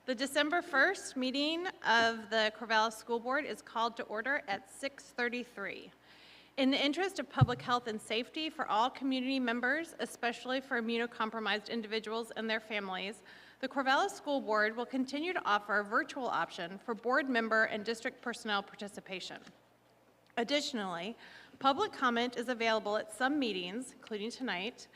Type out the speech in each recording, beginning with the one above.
The December 1st meeting of the Corvallis School Board is called to order at 6:33. In the interest of public health and safety for all community members, especially for immunocompromised individuals and their families, the Corvallis School Board will continue to offer a virtual option for board member and district personnel participation. Additionally, public comment is available at some meetings, including tonight,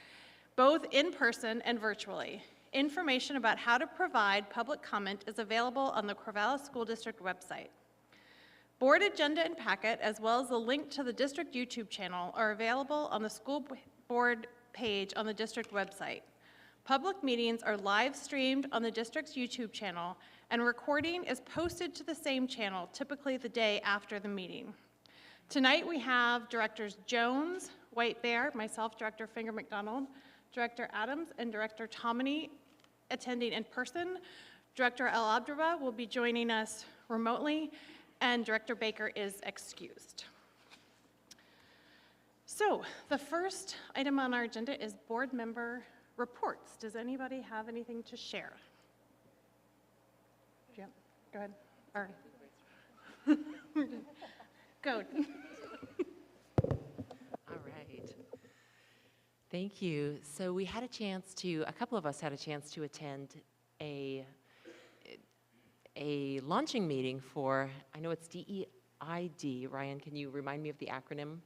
both in person and virtually. Information about how to provide public comment is available on the Corvallis School District website. Board agenda and packet, as well as the link to the district YouTube channel, are available on the school board page on the district website. Public meetings are live streamed on the district's YouTube channel, and recording is posted to the same channel, typically the day after the meeting. Tonight we have Directors Jones, White Bear, myself, Director Finger McDonald, Director Adams, and Director Tomini attending in person. Director El Abdraba will be joining us remotely, and Director Baker is excused. So the first item on our agenda is board member reports. Does anybody have anything to share? Yeah, go ahead. Or, go. All right. Thank you. So we had a chance to, a couple of us had a chance to attend a launching meeting for, I know it's DEID. Ryan, can you remind me of the acronym?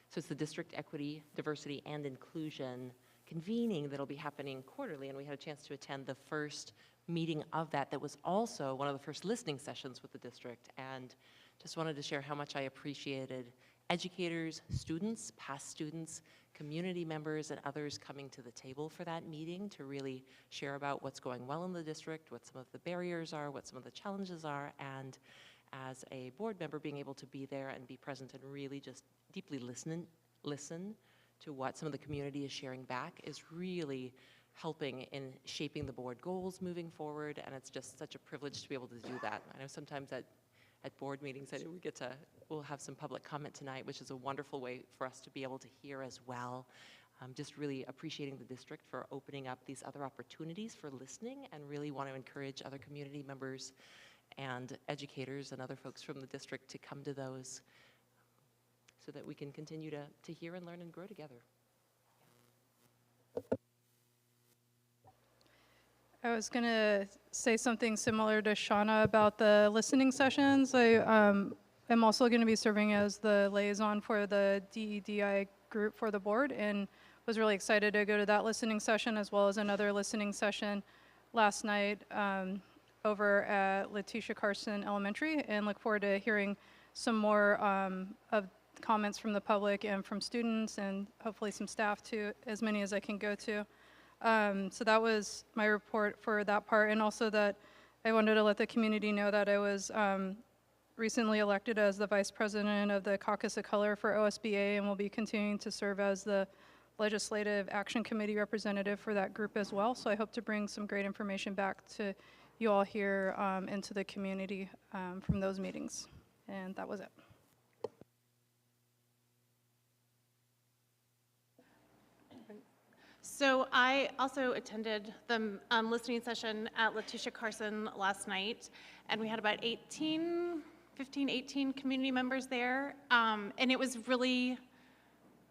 So it's the District Equity, Diversity, and Inclusion convening that'll be happening quarterly, and we had a chance to attend the first meeting of that. That was also one of the first listening sessions with the district, and just wanted to share how much I appreciated educators, students, past students, community members, and others coming to the table for that meeting to really share about what's going well in the district, what some of the barriers are, what some of the challenges are, and as a board member being able to be there and be present and really just deeply listen to what some of the community is sharing back is really helping in shaping the board goals moving forward, and it's just such a privilege to be able to do that. I know sometimes at board meetings we'll have some public comment tonight, which is a wonderful way for us to be able to hear as well. Just really appreciating the district for opening up these other opportunities for listening, and really want to encourage other community members and educators and other folks from the district to come to those so that we can continue to hear and learn and grow together. I was going to say something similar to Shauna about the listening sessions. I am also going to be serving as the liaison for the DEDI group for the board, and was really excited to go to that listening session as well as another listening session last night over at Letitia Carson Elementary, and look forward to hearing some more of comments from the public and from students, and hopefully some staff too, as many as I can go to. So that was my report for that part, and also that I wanted to let the community know that I was recently elected as the vice president of the Caucus of Color for OSBA, and will be continuing to serve as the Legislative Action Committee representative for that group as well. So I hope to bring some great information back to you all here and to the community from those meetings. And that was it. So I also attended the listening session at Letitia Carson last night, and we had about 15, 18 community members there, and it was really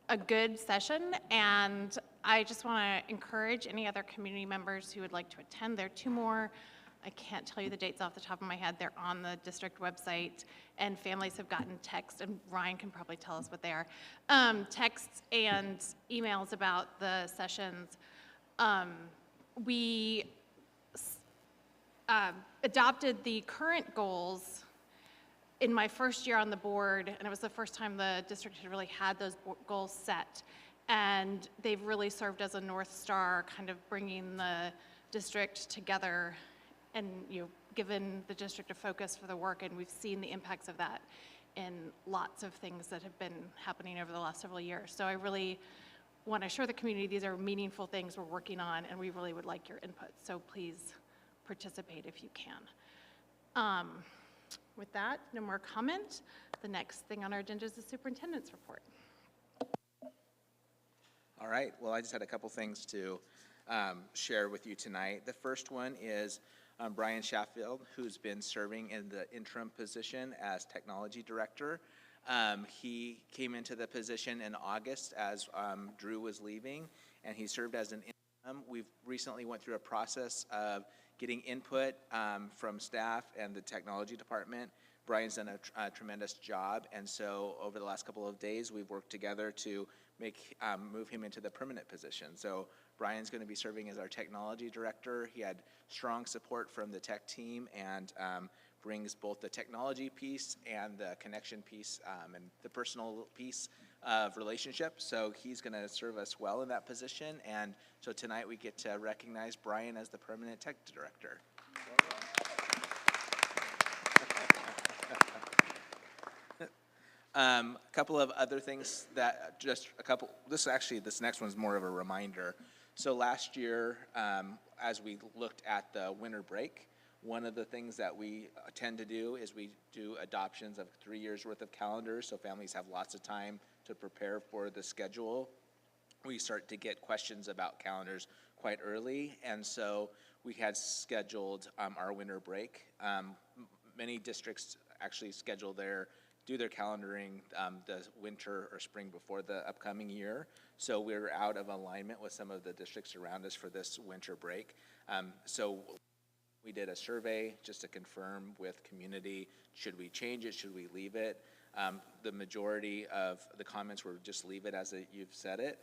a good session, and I just want to encourage any other community members who would like to attend. There are two more. I can't tell you the dates off the top of my head. They're on the district website, and families have gotten texts, and Ryan can probably tell us what they are, texts and emails about the sessions. We adopted the current goals in my first year on the board, and it was the first time the district had really had those goals set, and they've really served as a North Star, kind of bringing the district together and given the district a focus for the work, and we've seen the impacts of that in lots of things that have been happening over the last several years. So I really want to assure the community these are meaningful things we're working on, and we really would like your input. So please participate if you can. With that, no more comment. The next thing on our agenda is the superintendent's report. All right, well, I just had a couple things to share with you tonight. The first one is Brian Sheffield, who's been serving in the interim position as technology director. He came into the position in August as Drew was leaving, and he served as an interim. We've recently went through a process of getting input from staff and the technology department. Brian's done a tremendous job, and so over the last couple of days, we've worked together to move him into the permanent position. So Brian's going to be serving as our technology director. He had strong support from the tech team and brings both the technology piece and the connection piece and the personal piece of relationship. So he's going to serve us well in that position. And so tonight we get to recognize Brian as the permanent tech director. A couple of other things that this next one's more of a reminder. So last year, as we looked at the winter break, one of the things that we tend to do is we do adoptions of 3 years worth of calendars, so families have lots of time to prepare for the schedule. We start to get questions about calendars quite early, and so we had scheduled our winter break. Many districts actually do their calendaring the winter or spring before the upcoming year. So we're out of alignment with some of the districts around us for this winter break. So we did a survey just to confirm with community, should we change it, should we leave it? The majority of the comments were just leave it as you've said it.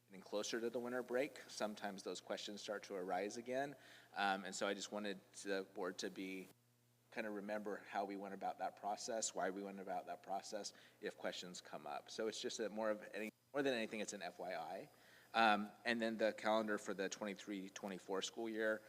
Getting closer to the winter break, sometimes those questions start to arise again. And so I just wanted the board to kind of remember how we went about that process, why we went about that process if questions come up. So it's just more than anything, it's an FYI. And then the calendar for the 23-24 school year,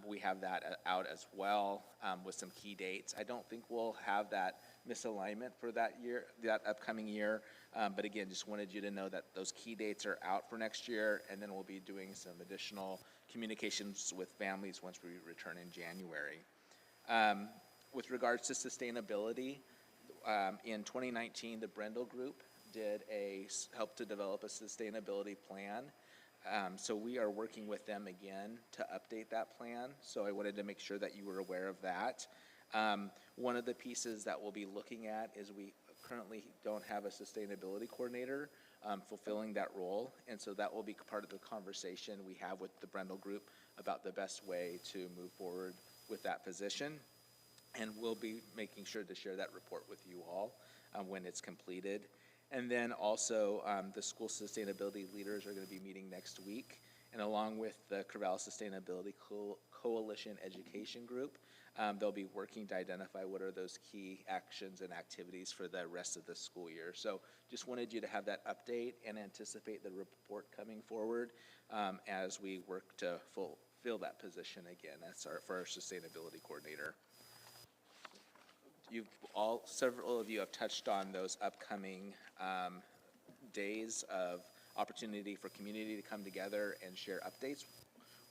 we have that out as well with some key dates. I don't think we'll have that misalignment for that upcoming year. But again, just wanted you to know that those key dates are out for next year, and then we'll be doing some additional communications with families once we return in January. With regards to sustainability, in 2019, the Brendel Group helped to develop a sustainability plan. So we are working with them again to update that plan. So I wanted to make sure that you were aware of that. One of the pieces that we'll be looking at is we currently don't have a sustainability coordinator fulfilling that role. And so that will be part of the conversation we have with the Brendel Group about the best way to move forward with that position. And we'll be making sure to share that report with you all when it's completed. And then also the school sustainability leaders are going to be meeting next week. And along with the Corvallis Sustainability Coalition Education Group, they'll be working to identify what are those key actions and activities for the rest of the school year. So just wanted you to have that update and anticipate the report coming forward as we work to fill that position again. That's for our sustainability coordinator. Several of you have touched on those upcoming days of opportunity for community to come together and share updates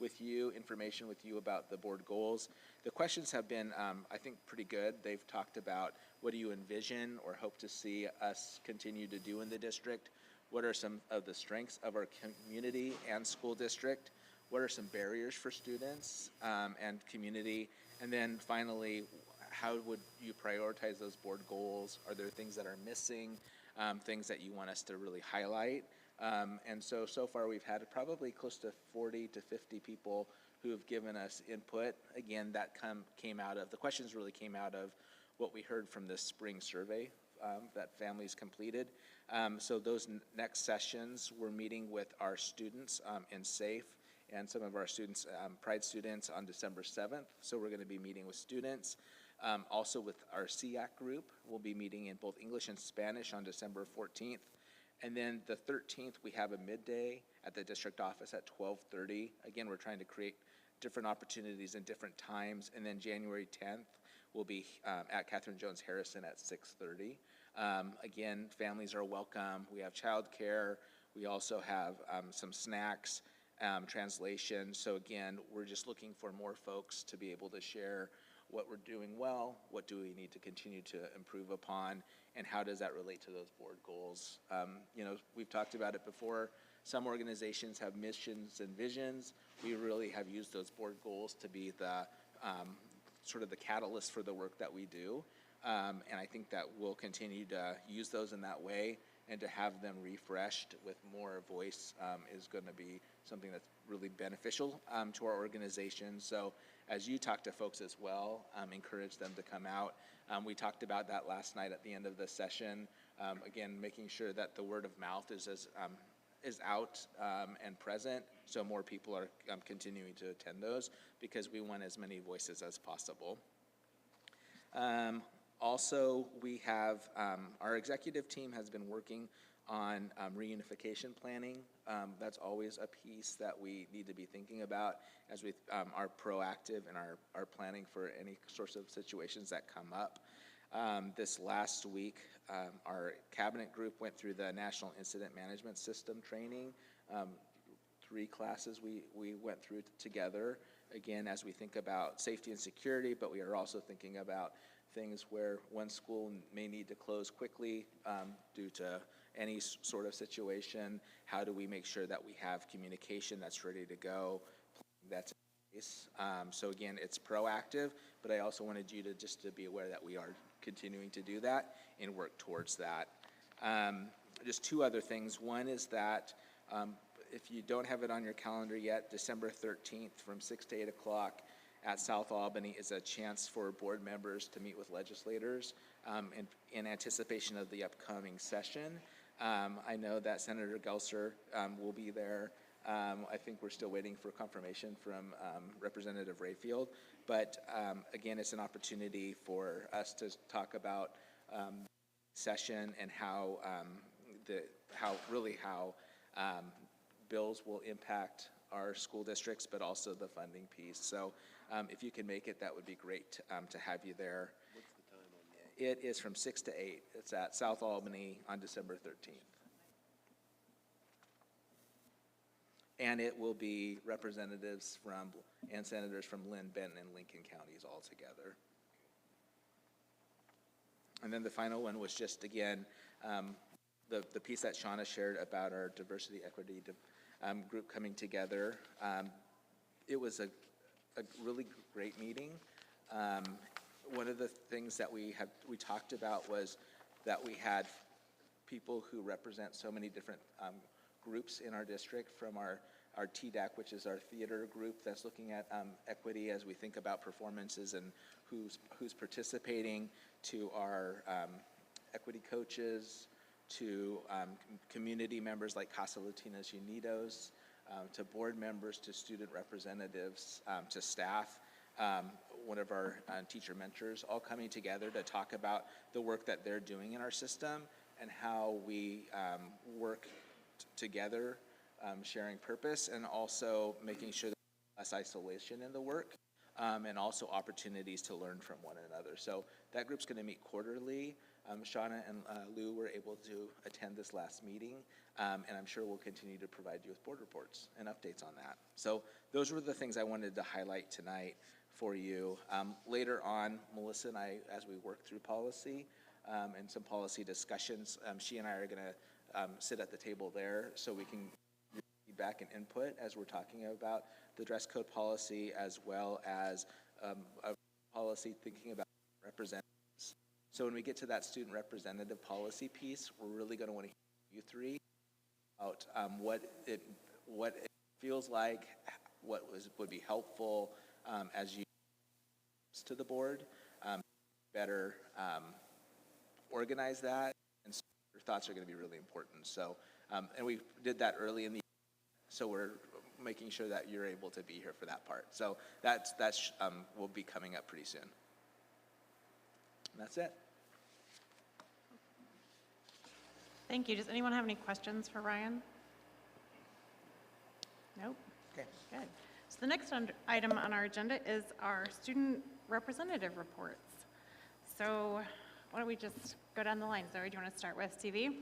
with you, information with you about the board goals. The questions have been, I think, pretty good. They've talked about what do you envision or hope to see us continue to do in the district? What are some of the strengths of our community and school district? What are some barriers for students and community? And then finally, how would you prioritize those board goals? Are there things that are missing, things that you want us to really highlight? And so far we've had probably close to 40 to 50 people who have given us input. Again, that the questions really came out of what we heard from this spring survey that families completed. So those next sessions, we're meeting with our students in SAFE and some of our students, Pride students, on December 7th. So we're going to be meeting with students. Also with our SEAC group, we'll be meeting in both English and Spanish on December 14th. And then the 13th, we have a midday at the district office at 12:30. Again, we're trying to create different opportunities and different times. And then January 10th, we'll be at Catherine Jones Harrison at 6:30. Again, families are welcome. We have childcare. We also have some snacks, translation. So again, we're just looking for more folks to be able to share what we're doing well, what do we need to continue to improve upon, and how does that relate to those board goals? You know, we've talked about it before. Some organizations have missions and visions. We really have used those board goals to be the sort of the catalyst for the work that we do. And I think that we'll continue to use those in that way, and to have them refreshed with more voice is going to be something that's really beneficial to our organization. So as you talk to folks as well, encourage them to come out. We talked about that last night at the end of the session. Again, making sure that the word of mouth is out and present, so more people are continuing to attend those, because we want as many voices as possible. Also, we have, our executive team has been working on reunification planning. That's always a piece that we need to be thinking about as we are proactive in our planning for any sorts of situations that come up. This last week, our cabinet group went through the National Incident Management System training. 3 classes we went through together, again, as we think about safety and security, but we are also thinking about things where one school may need to close quickly due to any sort of situation. How do we make sure that we have communication that's ready to go, that's in place? So again, it's proactive, but I also wanted you to just to be aware that we are continuing to do that and work towards that. Just 2 other things. One is that if you don't have it on your calendar yet, December 13th from 6 to 8 o'clock at South Albany is a chance for board members to meet with legislators in anticipation of the upcoming session. I know that Senator Gelser will be there. I think we're still waiting for confirmation from Representative Rayfield, but again, it's an opportunity for us to talk about session and how bills will impact our school districts, but also the funding piece. So if you can make it, that would be great to have you there. What's the time on that? It is from 6 to 8. It's at South Albany on December 13th. And it will be representatives from and senators from Lynn, Benton, and Lincoln counties all together. And then the final one was just, again, the piece that Shauna shared about our diversity, equity group coming together. It was a really great meeting. One of the things that we talked about was that we had people who represent so many different groups in our district, from our TDAC, which is our theater group that's looking at equity as we think about performances and who's participating, to our equity coaches, to community members like Casa Latinas Unidos, to board members, to student representatives, to staff, one of our teacher mentors, all coming together to talk about the work that they're doing in our system and how we work together, sharing purpose, and also making sure that there's less isolation in the work, and also opportunities to learn from one another. So that group's going to meet quarterly. Shauna and Lou were able to attend this last meeting, and I'm sure we'll continue to provide you with board reports and updates on that. So those were the things I wanted to highlight tonight for you. Later on, Melissa and I, as we work through policy and some policy discussions, she and I are going to sit at the table there so we can give feedback and input as we're talking about the dress code policy, as well as a policy thinking about representatives. So when we get to that student representative policy piece, we're really going to want to hear you 3 about what it feels like, what would be helpful as you to the board, better organize that, and so your thoughts are going to be really important. So, and we did that early in the year, so we're making sure that you're able to be here for that part. So that's will be coming up pretty soon. And that's it. Thank you. Does anyone have any questions for Ryan? Nope. Okay. Good. So the next item on our agenda is our student representative reports. So why don't we just go down the line? Zoe, do you want to start with CV?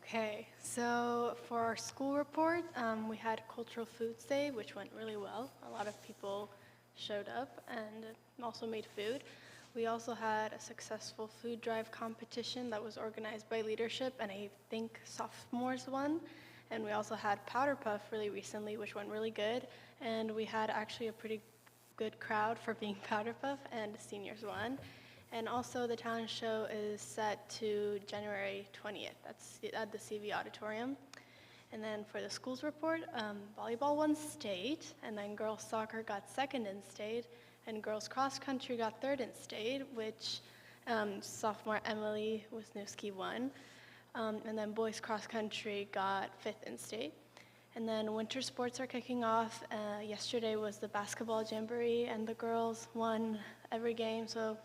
Okay, so for our school report, we had Cultural Foods Day, which went really well. A lot of people showed up and also made food. We also had a successful food drive competition that was organized by leadership, and I think sophomores won. And we also had Powder Puff really recently, which went really good. And we had actually a pretty good crowd for being Powder Puff, and seniors won. And also the talent show is set to January 20th. That's at the CV Auditorium. And then for the schools report, volleyball won state, and then girls soccer got second in state, and girls cross country got third in state, which sophomore Emily Wisniewski won. And then boys cross country got fifth in state. And then winter sports are kicking off. Yesterday was the basketball jamboree, and the girls won every game, so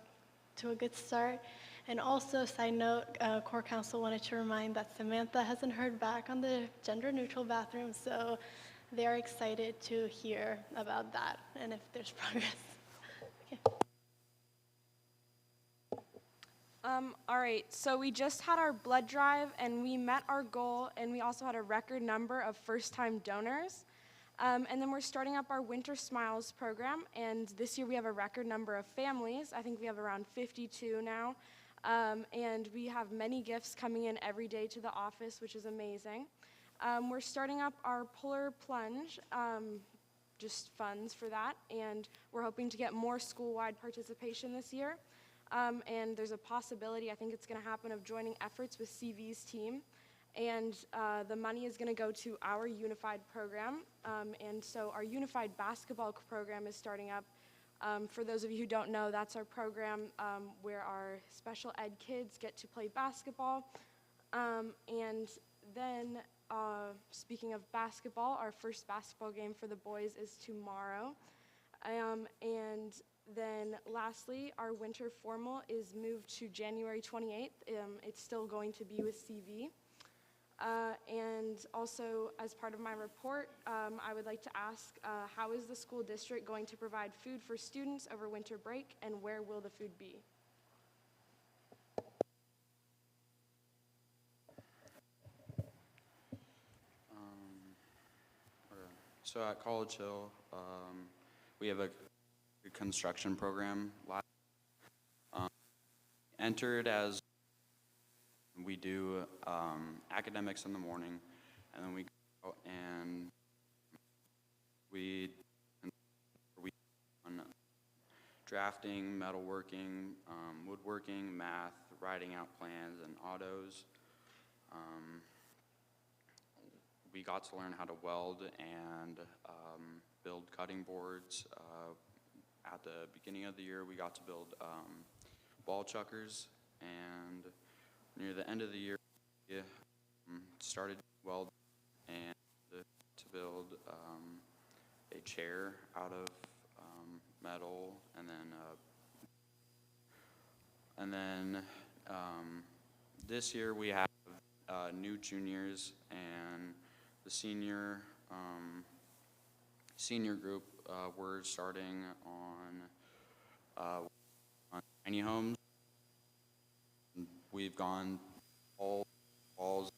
to a good start. And also, side note, Core Council wanted to remind that Samantha hasn't heard back on the gender-neutral bathroom, so they are excited to hear about that and if there's progress. Okay. All right, so we just had our blood drive, and we met our goal, and we also had a record number of first-time donors. And then we're starting up our Winter Smiles program, and this year we have a record number of families. I think we have around 52 now. And we have many gifts coming in every day to the office, which is amazing. We're starting up our Polar Plunge, just funds for that, and we're hoping to get more school-wide participation this year. And there's a possibility, I think it's going to happen, of joining efforts with CV's team. And the money is going to go to our unified program. And so our unified basketball program is starting up. For those of you who don't know, that's our program where our special ed kids get to play basketball. And then, speaking of basketball, our first basketball game for the boys is tomorrow. And then lastly, our winter formal is moved to January 28th. It's still going to be with CV. And also, as part of my report, I would like to ask, how is the school district going to provide food for students over winter break, and where will the food be? So at College Hill, we have a construction program. Entered as we do academics in the morning, and then we go out and we on drafting, metalworking, woodworking, math, writing out plans, and autos. We got to learn how to weld and build cutting boards. At the beginning of the year, we got to build ball chuckers, and near the end of the year, we started welding and to build a chair out of metal, and then this year we have new juniors, and the senior group, we're starting on tiny homes. We've gone all walls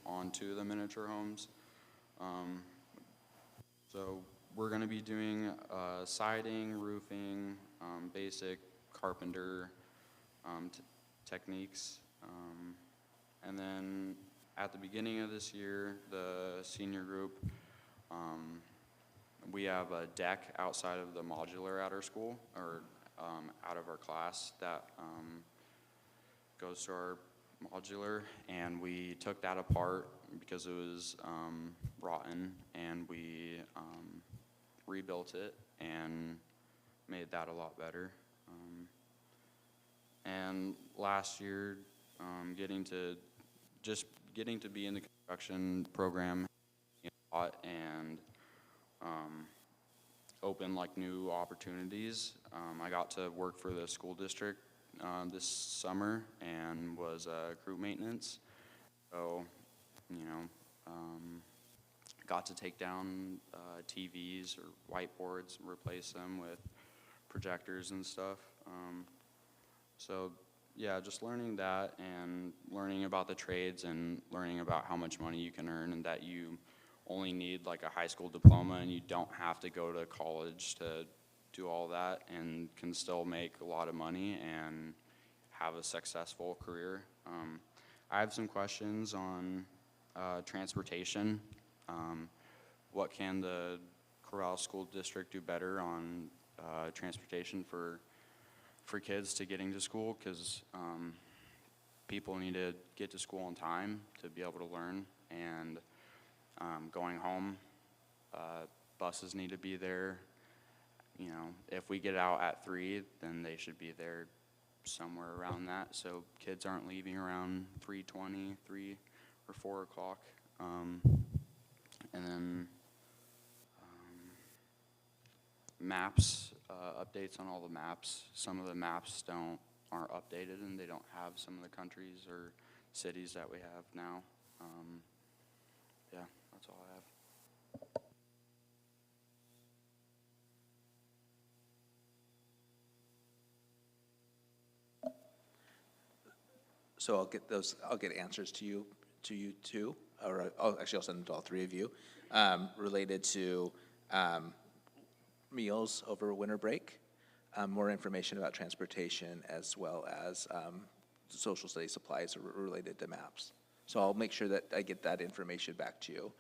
onto the miniature homes. So we're going to be doing siding, roofing, basic carpenter techniques. And then at the beginning of this year, the senior group, we have a deck outside of the modular at our school, or out of our class, that goes to our modular, and we took that apart because it was rotten, and we rebuilt it and made that a lot better. And last year, getting to be in the construction program a lot, and open like new opportunities. I got to work for the school district this summer and was group maintenance. So, got to take down TVs or whiteboards, replace them with projectors and stuff. So yeah, just learning that and learning about the trades and learning about how much money you can earn, and that you only need like a high school diploma and you don't have to go to college to do all that and can still make a lot of money and have a successful career. I have some questions on transportation. What can the Corvallis School District do better on transportation for kids to getting to school? Because people need to get to school on time to be able to learn, and going home, buses need to be there. You know, if we get out at 3, then they should be there somewhere around that, so kids aren't leaving around 3:20, 3 or 4 o'clock. And then maps, updates on all the maps. Some of the maps aren't updated, and they don't have some of the countries or cities that we have now. Yeah, that's all I have. So I'll get answers to you too, or I'll send them to all 3 of you, related to meals over winter break, more information about transportation, as well as social studies supplies related to maps. So I'll make sure that I get that information back to you.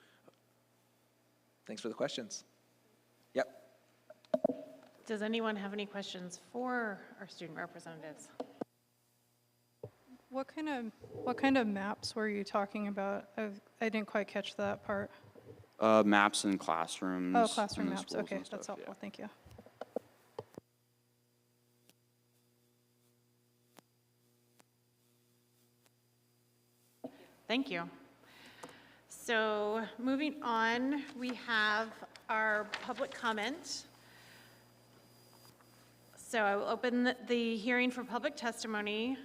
Thanks for the questions. Yep. Does anyone have any questions for our student representatives? What kind of maps were you talking about? I didn't quite catch that part. Maps in classrooms. Oh, classroom in the maps. schools Okay, and that's stuff, helpful. yeah. Thank you. Thank you. So moving on, we have our public comment. So I will open the hearing for public testimony.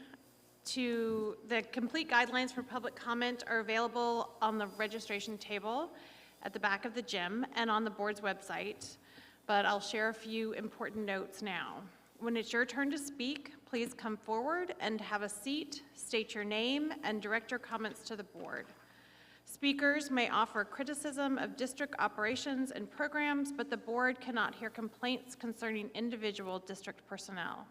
The complete guidelines for public comment are available on the registration table at the back of the gym and on the board's website, but I'll share a few important notes now. When it's your turn to speak, please come forward and have a seat, state your name, and direct your comments to the board. Speakers may offer criticism of district operations and programs, but the board cannot hear complaints concerning individual district personnel.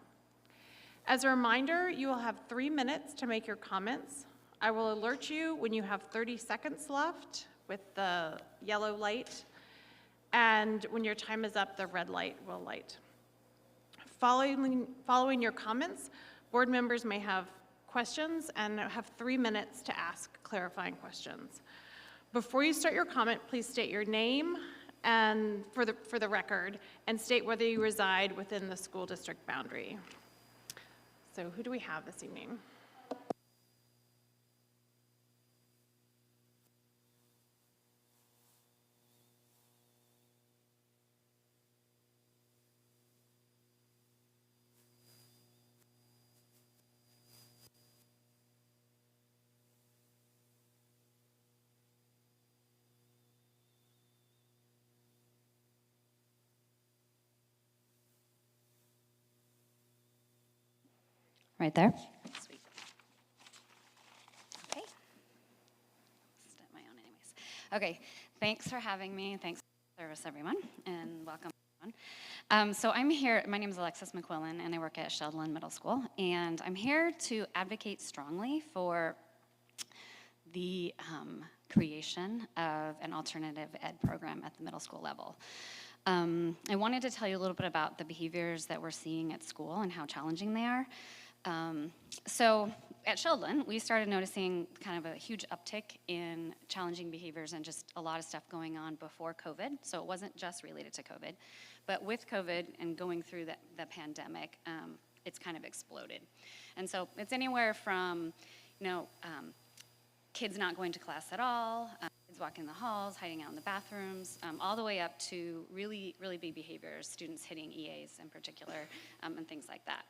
As a reminder, you will have 3 minutes to make your comments. I will alert you when you have 30 seconds left with the yellow light, and when your time is up, the red light will light. Following your comments, board members may have questions and have 3 minutes to ask clarifying questions. Before you start your comment, please state your name and for the record, and state whether you reside within the school district boundary. So who do we have this evening? Right there? Sweet. Okay. Step my own anyways. Okay, thanks for having me. Thanks for service, everyone, and welcome, everyone. So I'm here, my name is Alexis McQuillan, and I work at Sheldon Middle School, and I'm here to advocate strongly for the creation of an alternative ed program at the middle school level. I wanted to tell you a little bit about the behaviors that we're seeing at school and how challenging they are. So at Sheldon, we started noticing kind of a huge uptick in challenging behaviors and just a lot of stuff going on before COVID. So it wasn't just related to COVID, but with COVID and going through the pandemic, it's kind of exploded. And so it's anywhere from, kids not going to class at all, kids walking the halls, hiding out in the bathrooms, all the way up to really, really big behaviors, students hitting EAs in particular, and things like that.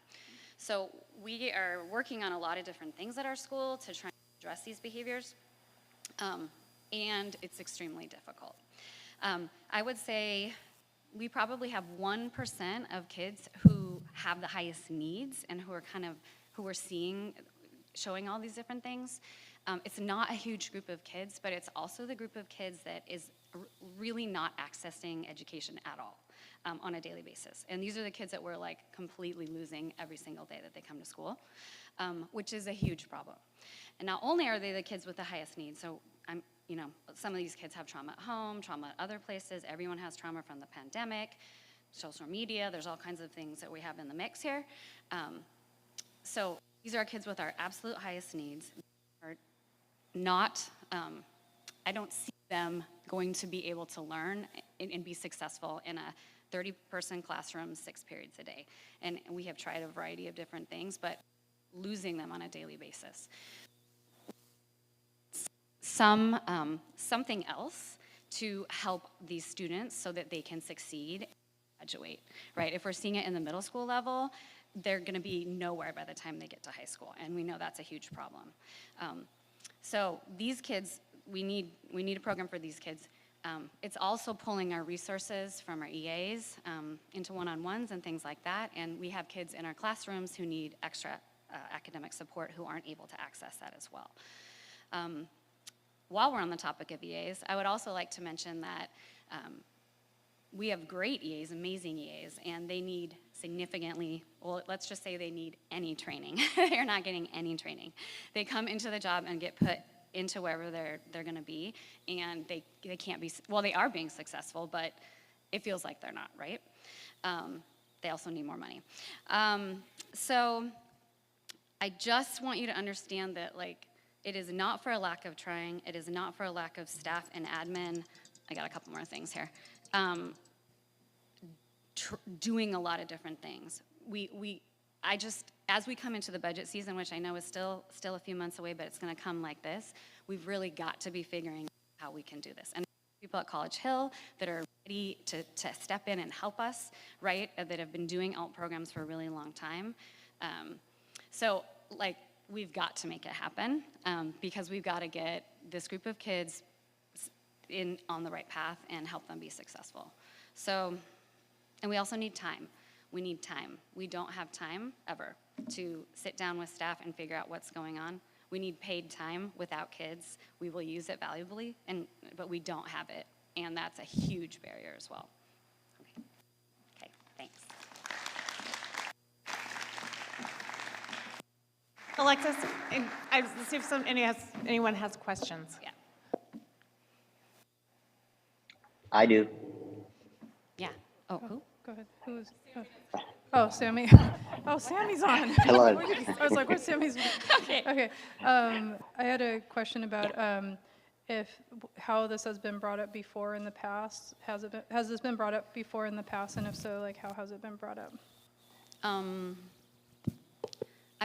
So we are working on a lot of different things at our school to try and address these behaviors, and it's extremely difficult. I would say we probably have 1% of kids who have the highest needs and who are showing all these different things. It's not a huge group of kids, but it's also the group of kids that is really not accessing education at all on a daily basis. And these are the kids that we're like completely losing every single day that they come to school, which is a huge problem. And not only are they the kids with the highest needs, so some of these kids have trauma at home, trauma at other places. Everyone has trauma from the pandemic, social media. There's all kinds of things that we have in the mix here. So these are kids with our absolute highest needs. Are not, I don't see them going to be able to learn and be successful in a 30-person classroom, 6 periods a day. And we have tried a variety of different things, but losing them on a daily basis. Something else to help these students so that they can succeed and graduate, right? If we're seeing it in the middle school level, they're gonna be nowhere by the time they get to high school, and we know that's a huge problem. So these kids, we need a program for these kids. It's also pulling our resources from our EAs into one-on-ones and things like that, and we have kids in our classrooms who need extra academic support who aren't able to access that as well. While we're on the topic of EAs, I would also like to mention that we have great EAs, amazing EAs, and they need significantly, well, let's just say they need any training. They're not getting any training. They come into the job and get put into wherever they're gonna be, and they can't be, well, they are being successful, but it feels like they're not, right? They also need more money. So I just want you to understand that, like, it is not for a lack of trying. It is not for a lack of staff and admin. I got a couple more things here. Doing a lot of different things. As we come into the budget season, which I know is still a few months away, but it's gonna come like this, we've really got to be figuring out how we can do this. And people at College Hill that are ready to step in and help us, right, that have been doing ALT programs for a really long time. So, like, we've got to make it happen because we've got to get this group of kids on the right path and help them be successful. So, and we also need time. We need time. We don't have time ever to sit down with staff and figure out what's going on. We need paid time without kids. We will use it valuably, but we don't have it, and that's a huge barrier as well. Okay, thanks. Alexis, let's see if anyone has questions. Yeah. I do. Yeah. Oh, who? Go ahead. Who's? Oh, Sammy. Oh, Sammy's on. Hello. I was like, where's Sammy's? Okay. Okay. I had a question about how this has been brought up before in the past. Has this been brought up before in the past, and if so, like, how has it been brought up? I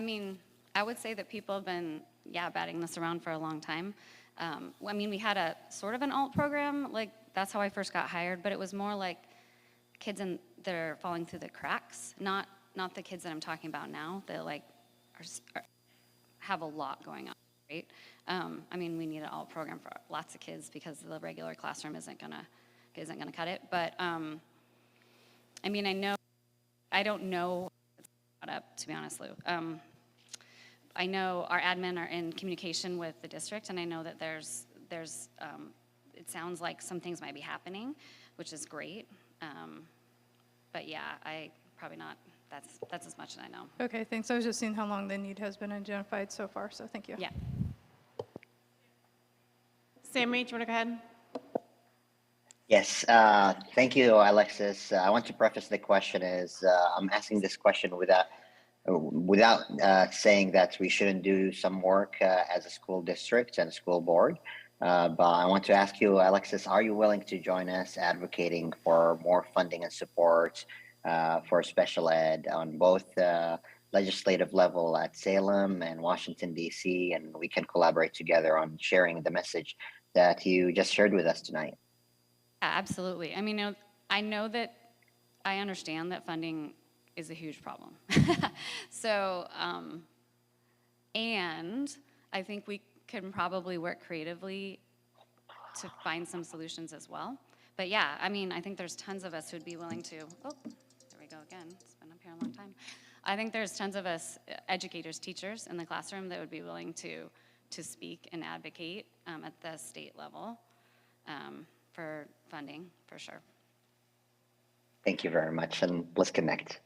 mean, I would say that people have been, batting this around for a long time. I mean, we had a sort of an alt program, like that's how I first got hired, but it was more like kids that are falling through the cracks, not the kids that I'm talking about now that like have a lot going on, right? I mean, we need an alt program for lots of kids because the regular classroom isn't gonna cut it. But I mean, I don't know what's brought up, to be honest, Lou. I know our admin are in communication with the district, and I know that there's it sounds like some things might be happening, which is great. But yeah, I probably not. That's as much as I know. Okay, thanks. I was just seeing how long the need has been identified so far, so thank you. Yeah. Sammy, do you want to go ahead? Yes, thank you, Alexis. I want to preface the question I'm asking this question without saying that we shouldn't do some work as a school district and school board. But I want to ask you, Alexis, are you willing to join us advocating for more funding and support for special ed on both legislative level at Salem and Washington, D.C., and we can collaborate together on sharing the message that you just shared with us tonight? Yeah, absolutely. I mean, I know that I understand that funding is a huge problem. So, and I think we can probably work creatively to find some solutions as well. But yeah, I mean, I think there's tons of us who'd be willing to, oh, there we go again. It's been up here a long time. I think there's tons of us educators, teachers in the classroom that would be willing to to speak and advocate at the state level for funding, for sure. Thank you very much, and let's connect.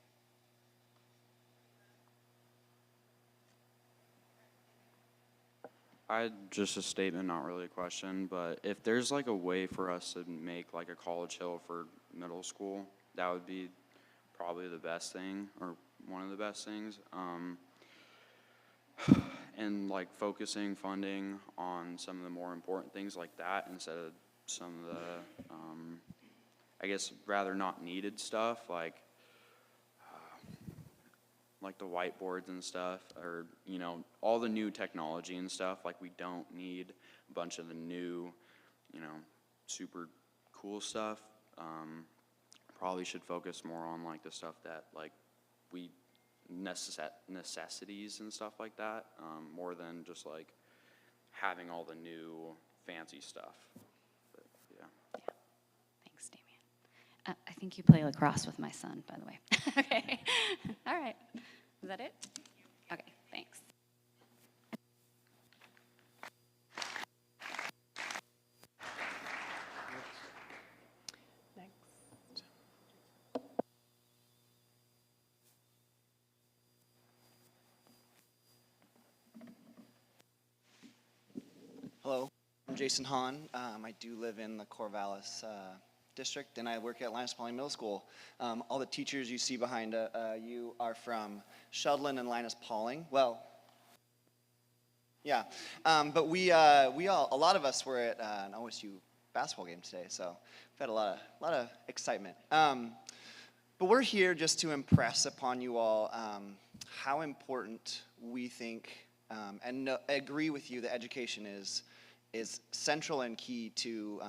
I had just a statement, not really a question, but if there's like a way for us to make like a College Hill for middle school, that would be probably the best thing, or one of the best things. And like focusing funding on some of the more important things like that instead of some of the, I guess, rather not needed stuff, like the whiteboards and stuff, or, you know, all the new technology and stuff. Like, we don't need a bunch of the new, you know, super cool stuff. Probably should focus more on, like, the stuff that, like, we necessities and stuff like that, more than just, like, having all the new fancy stuff. But, yeah. Yeah. Thanks, Damien. I think you play lacrosse with my son, by the way. Okay. All right. Is that it? Okay, thanks. Next. Hello, I'm Jason Hahn. I do live in the Corvallis district, and I work at Linus Pauling Middle School. All the teachers you see behind you are from Sheldon and Linus Pauling. Well, yeah, but a lot of us were at an OSU basketball game today, so we've had a lot of excitement. But we're here just to impress upon you all how important we think and agree with you that education is central and key to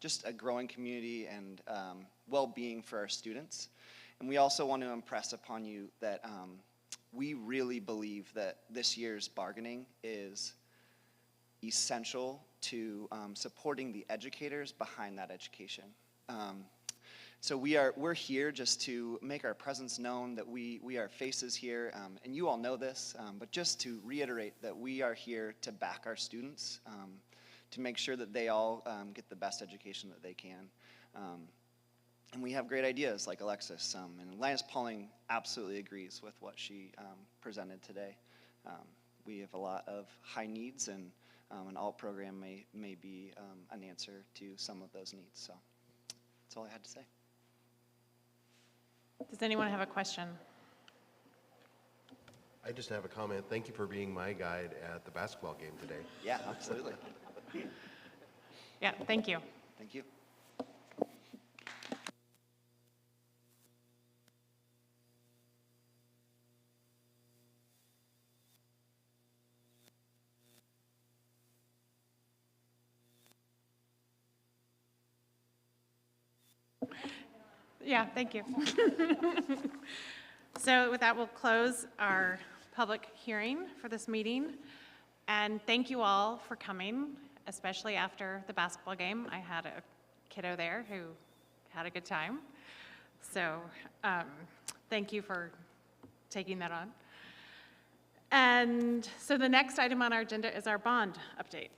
just a growing community and well-being for our students. And we also want to impress upon you that we really believe that this year's bargaining is essential to supporting the educators behind that education. So we're here just to make our presence known, that we are faces here, and you all know this, but just to reiterate that we are here to back our students, to make sure that they all get the best education that they can. And we have great ideas like Alexis, and Linus Pauling absolutely agrees with what she presented today. We have a lot of high needs, and an alt program may be an answer to some of those needs. So that's all I had to say. Does anyone have a question? I just have a comment. Thank you for being my guide at the basketball game today. Yeah, absolutely. Yeah, thank you. Thank you. Yeah, thank you. So with that, we'll close our public hearing for this meeting. And thank you all for coming, especially after the basketball game. I had a kiddo there who had a good time. So thank you for taking that on. And so the next item on our agenda is our bond update.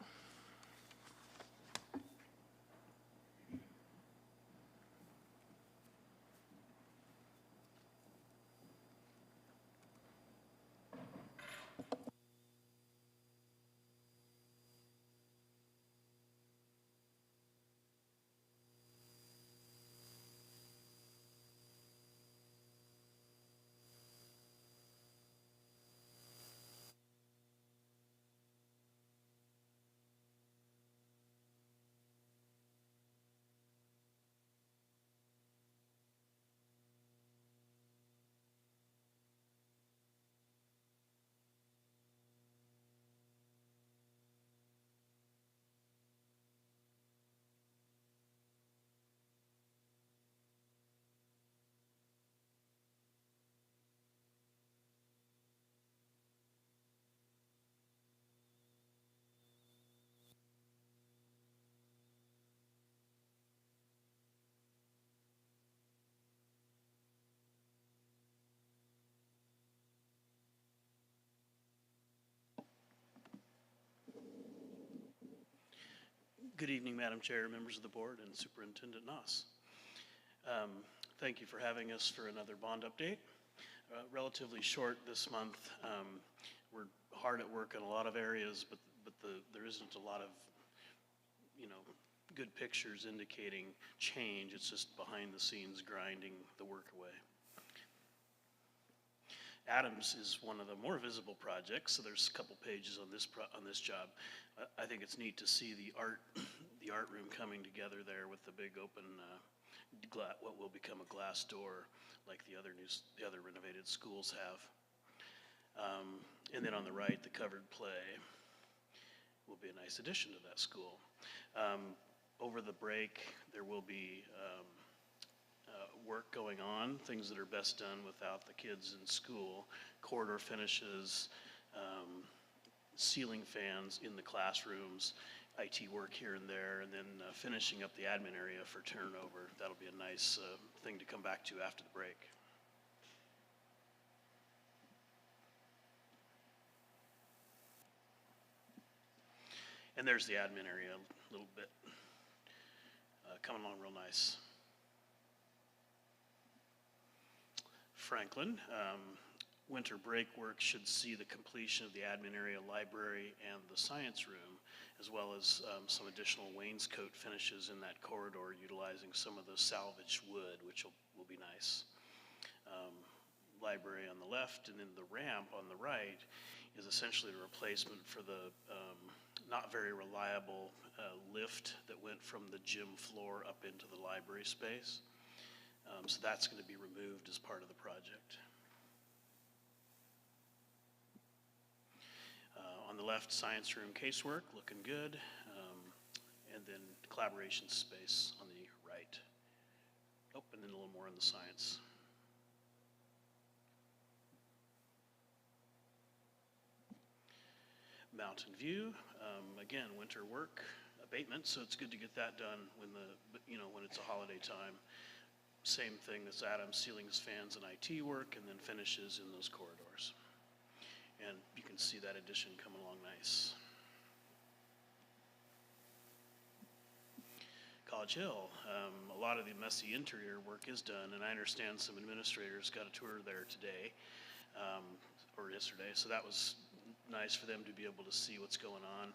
Good evening, Madam Chair, members of the board, and Superintendent Noss. Thank you for having us for another bond update. Relatively short this month. We're hard at work in a lot of areas, but there isn't a lot of, good pictures indicating change. It's just behind the scenes grinding the work away. Adams is one of the more visible projects, so there's a couple pages on this job. I think it's neat to see the art room coming together there with the big open what will become a glass door, like the other renovated schools have. And then on the right, the covered play will be a nice addition to that school. Over the break, there will be work going on, things that are best done without the kids in school, corridor finishes, ceiling fans in the classrooms, IT work here and there, and then finishing up the admin area for turnover. That'll be a nice thing to come back to after the break. And there's the admin area a little bit, coming along real nice. Franklin, winter break work should see the completion of the admin area, library, and the science room, as well as some additional wainscot finishes in that corridor utilizing some of the salvaged wood, which will be nice. Library on the left, and then the ramp on the right is essentially a replacement for the not very reliable lift that went from the gym floor up into the library space. So that's going to be removed as part of the project. On the left, science room casework, looking good. And then collaboration space on the right. Oh, and then a little more on the science. Mountain View, again, winter work abatement, so it's good to get that done when when it's a holiday time. Same thing as Adams, ceilings, fans, and IT work, and then finishes in those corridors. And you can see that addition coming along nice. College Hill, a lot of the messy interior work is done, and I understand some administrators got a tour there today, or yesterday, so that was nice for them to be able to see what's going on.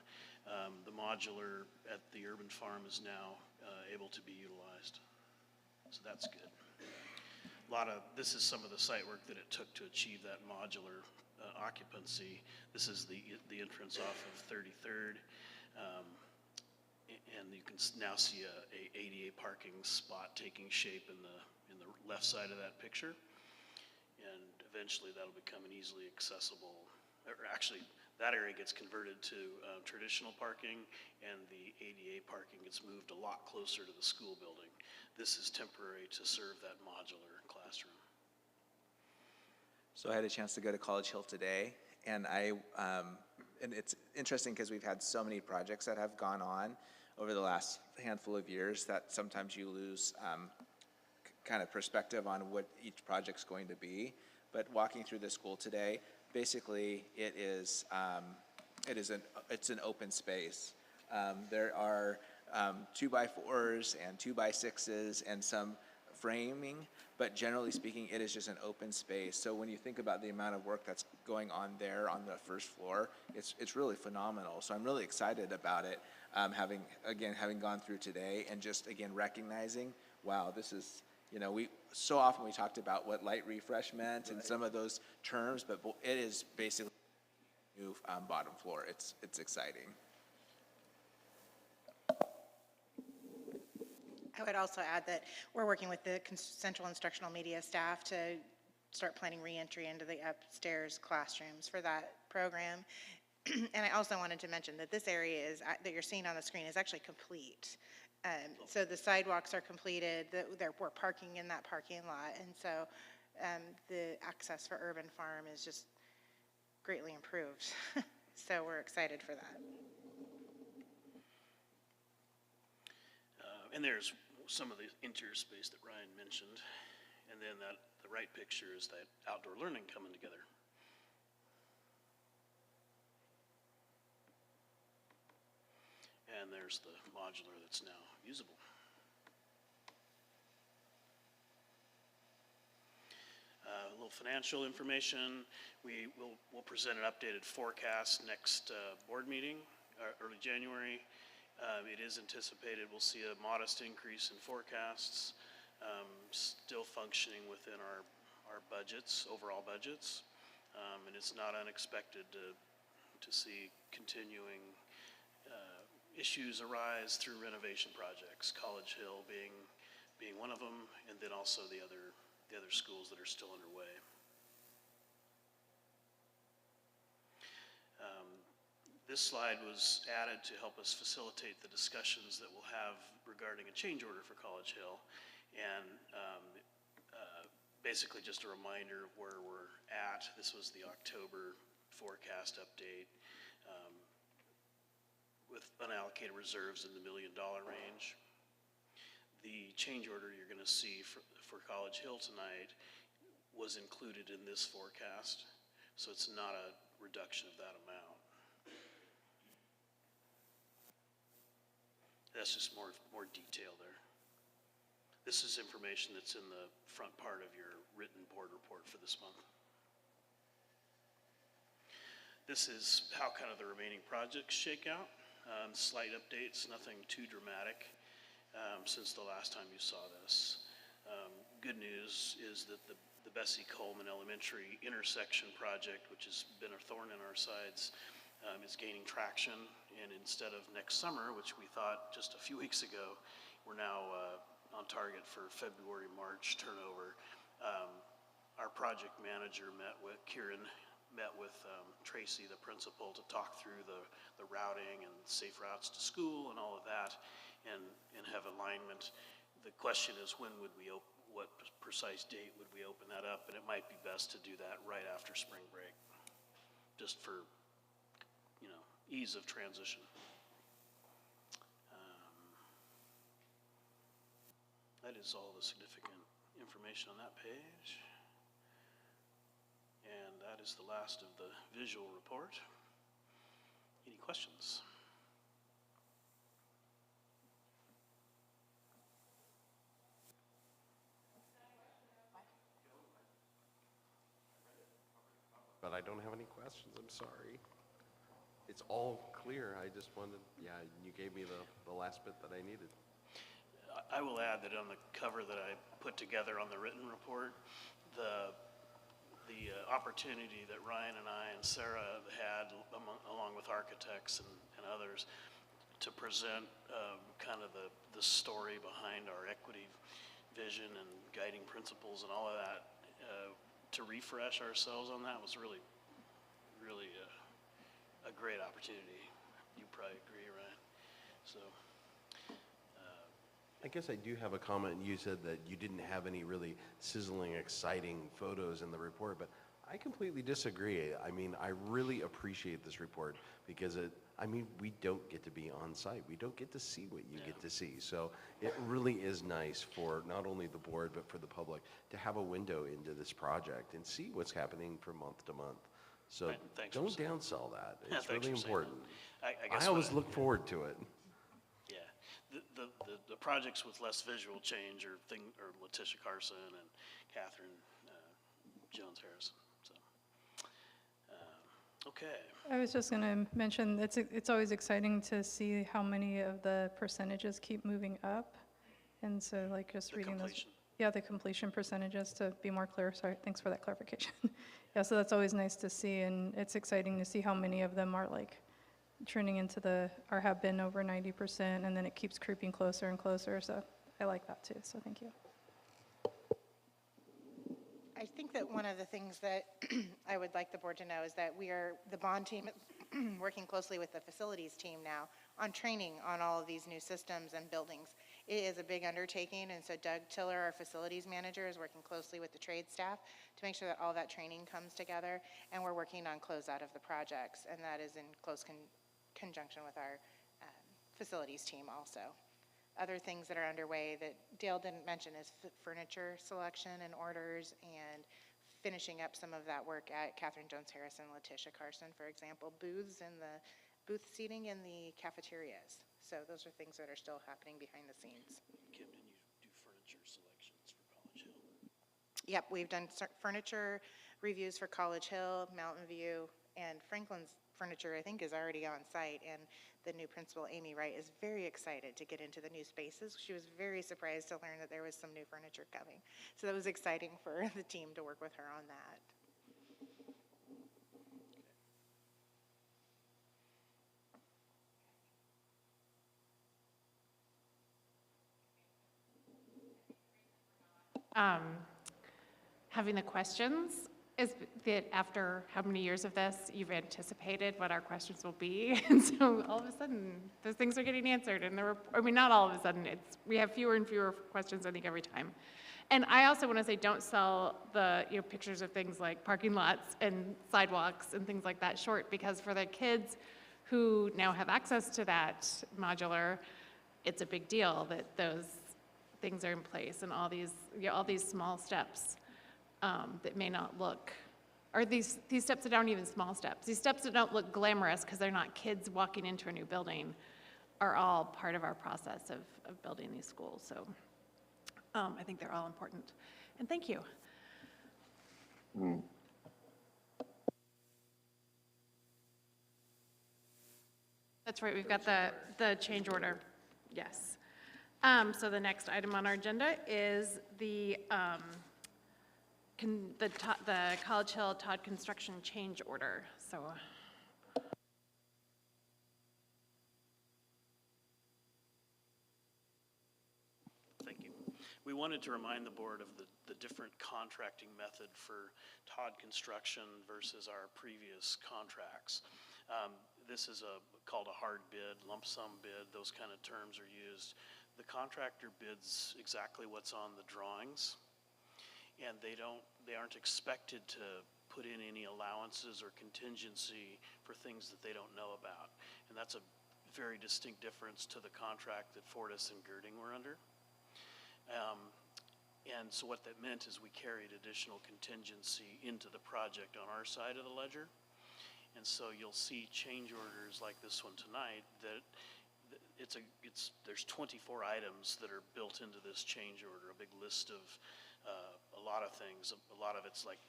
The modular at the urban farm is now able to be utilized. So that's good. This is some of the site work that it took to achieve that modular occupancy. This is the entrance off of 33rd. And you can now see a ADA parking spot taking shape in the left side of that picture. And eventually that'll become an easily accessible, or actually that area gets converted to traditional parking, and the ADA parking gets moved a lot closer to the school building. This is temporary to serve that modular classroom. So I had a chance to go to College Hill today, and and it's interesting because we've had so many projects that have gone on over the last handful of years that sometimes you lose kind of perspective on what each project's going to be. But walking through the school today, basically it's an open space. There are 2x4s and 2x6s and some framing, but generally speaking, it is just an open space. So when you think about the amount of work that's going on there on the first floor, it's really phenomenal. So I'm really excited about it, having gone through today and just again recognizing, wow, this is, we so often we talked about what light refresh meant and some of those terms, but it is basically new bottom floor. It's exciting. I would also add that we're working with the Central Instructional Media staff to start planning reentry into the upstairs classrooms for that program. And I also wanted to mention that this area that you're seeing on the screen is actually complete. So the sidewalks are completed, we're parking in that parking lot, and so the access for Urban Farm is just greatly improved. So we're excited for that. And there's some of the interior space that Ryan mentioned, and then the right picture is that outdoor learning coming together. And And there's the modular that's now usable. A little financial information. We'll present an updated forecast next board meeting, early January. It is anticipated we'll see a modest increase in forecasts, still functioning within our budgets, overall budgets. And it's not unexpected to see continuing issues arise through renovation projects, College Hill being one of them, and then also the other schools that are still underway. This slide was added to help us facilitate the discussions that we'll have regarding a change order for College Hill, and basically just a reminder of where we're at. This was the October forecast update with unallocated reserves in the $1 million range. The change order you're going to see for College Hill tonight was included in this forecast, so it's not a reduction of that amount. That's just more detail there. This is information that's in the front part of your written board report for this month. This is how kind of the remaining projects shake out. Slight updates, nothing too dramatic since the last time you saw this. Good news is that the Bessie Coleman Elementary intersection project, which has been a thorn in our sides, is gaining traction, and instead of next summer, which we thought just a few weeks ago, we're now on target for February, March turnover. Our project manager Kieran met with Tracy, the principal, to talk through the routing and safe routes to school and all of that, and have alignment. The question is, when would we what precise date would we open that up? And it might be best to do that right after spring break, just for ease of transition. That is all the significant information on that page. And that is the last of the visual report. Any questions? But I don't have any questions, I'm sorry. It's all clear, I just wanted, you gave me the last bit that I needed. I will add that on the cover that I put together on the written report, the opportunity that Ryan and I and Sarah had, along with architects and others, to present kind of the story behind our equity vision and guiding principles and all of that, to refresh ourselves on that was really a great opportunity. You probably agree, Ryan. So. I guess I do have a comment. You said that you didn't have any really sizzling, exciting photos in the report, but I completely disagree. I mean, I really appreciate this report because we don't get to be on site. We don't get to see what you get to see. So it really is nice for not only the board, but for the public to have a window into this project and see what's happening from month to month. So don't downsell that. It's really important. I always look forward to it. Yeah, the projects with less visual change are Letitia Carson and Catherine Jones Harrison. So, okay. I was just going to mention it's always exciting to see how many of the percentages keep moving up, and so like just reading those. Yeah, the completion percentages, to be more clear. Sorry, thanks for that clarification. Yeah, so that's always nice to see, and it's exciting to see how many of them are like turning into or have been over 90%, and then it keeps creeping closer and closer. So I like that too. So thank you. I think that one of the things that I would like the board to know is that the bond team, working closely with the facilities team now on training on all of these new systems and buildings. It is a big undertaking, and so Doug Tiller, our facilities manager, is working closely with the trade staff to make sure that all that training comes together, and we're working on closeout of the projects, and that is in close conjunction with our facilities team also. Other things that are underway that Dale didn't mention is furniture selection and orders, and finishing up some of that work at Catherine Jones Harrison, Letitia Carson, for example, booth seating in the cafeterias. So those are things that are still happening behind the scenes. Kim, didn't you do furniture selections for College Hill? Yep, we've done furniture reviews for College Hill, Mountain View, and Franklin's furniture, I think, is already on site. And the new principal, Amy Wright, is very excited to get into the new spaces. She was very surprised to learn that there was some new furniture coming. So that was exciting for the team to work with her on that. Having the questions is that after how many years of this, you've anticipated what our questions will be. And so all of a sudden, those things are getting answered. And not all of a sudden, we have fewer and fewer questions, I think, every time. And I also want to say, don't sell the pictures of things like parking lots and sidewalks and things like that short, because for the kids who now have access to that modular, it's a big deal that those things are in place and all these small steps that may not look, or these steps that aren't even small steps. These steps that don't look glamorous because they're not kids walking into a new building are all part of our process of building these schools. So I think they're all important. And thank you. That's right, we've got the change order. Yes. So the next item on our agenda is the College Hill Todd construction change order. So. Thank you. We wanted to remind the board of the different contracting method for Todd Construction versus our previous contracts. This is called a hard bid, lump sum bid, those kind of terms are used. The contractor bids exactly what's on the drawings, and they aren't expected to put in any allowances or contingency for things that they don't know about. And that's a very distinct difference to the contract that Fortis and Girding were under. And so what that meant is we carried additional contingency into the project on our side of the ledger. And so you'll see change orders like this one tonight that there's 24 items that are built into this change order, a big list of a lot of things. A lot of it's like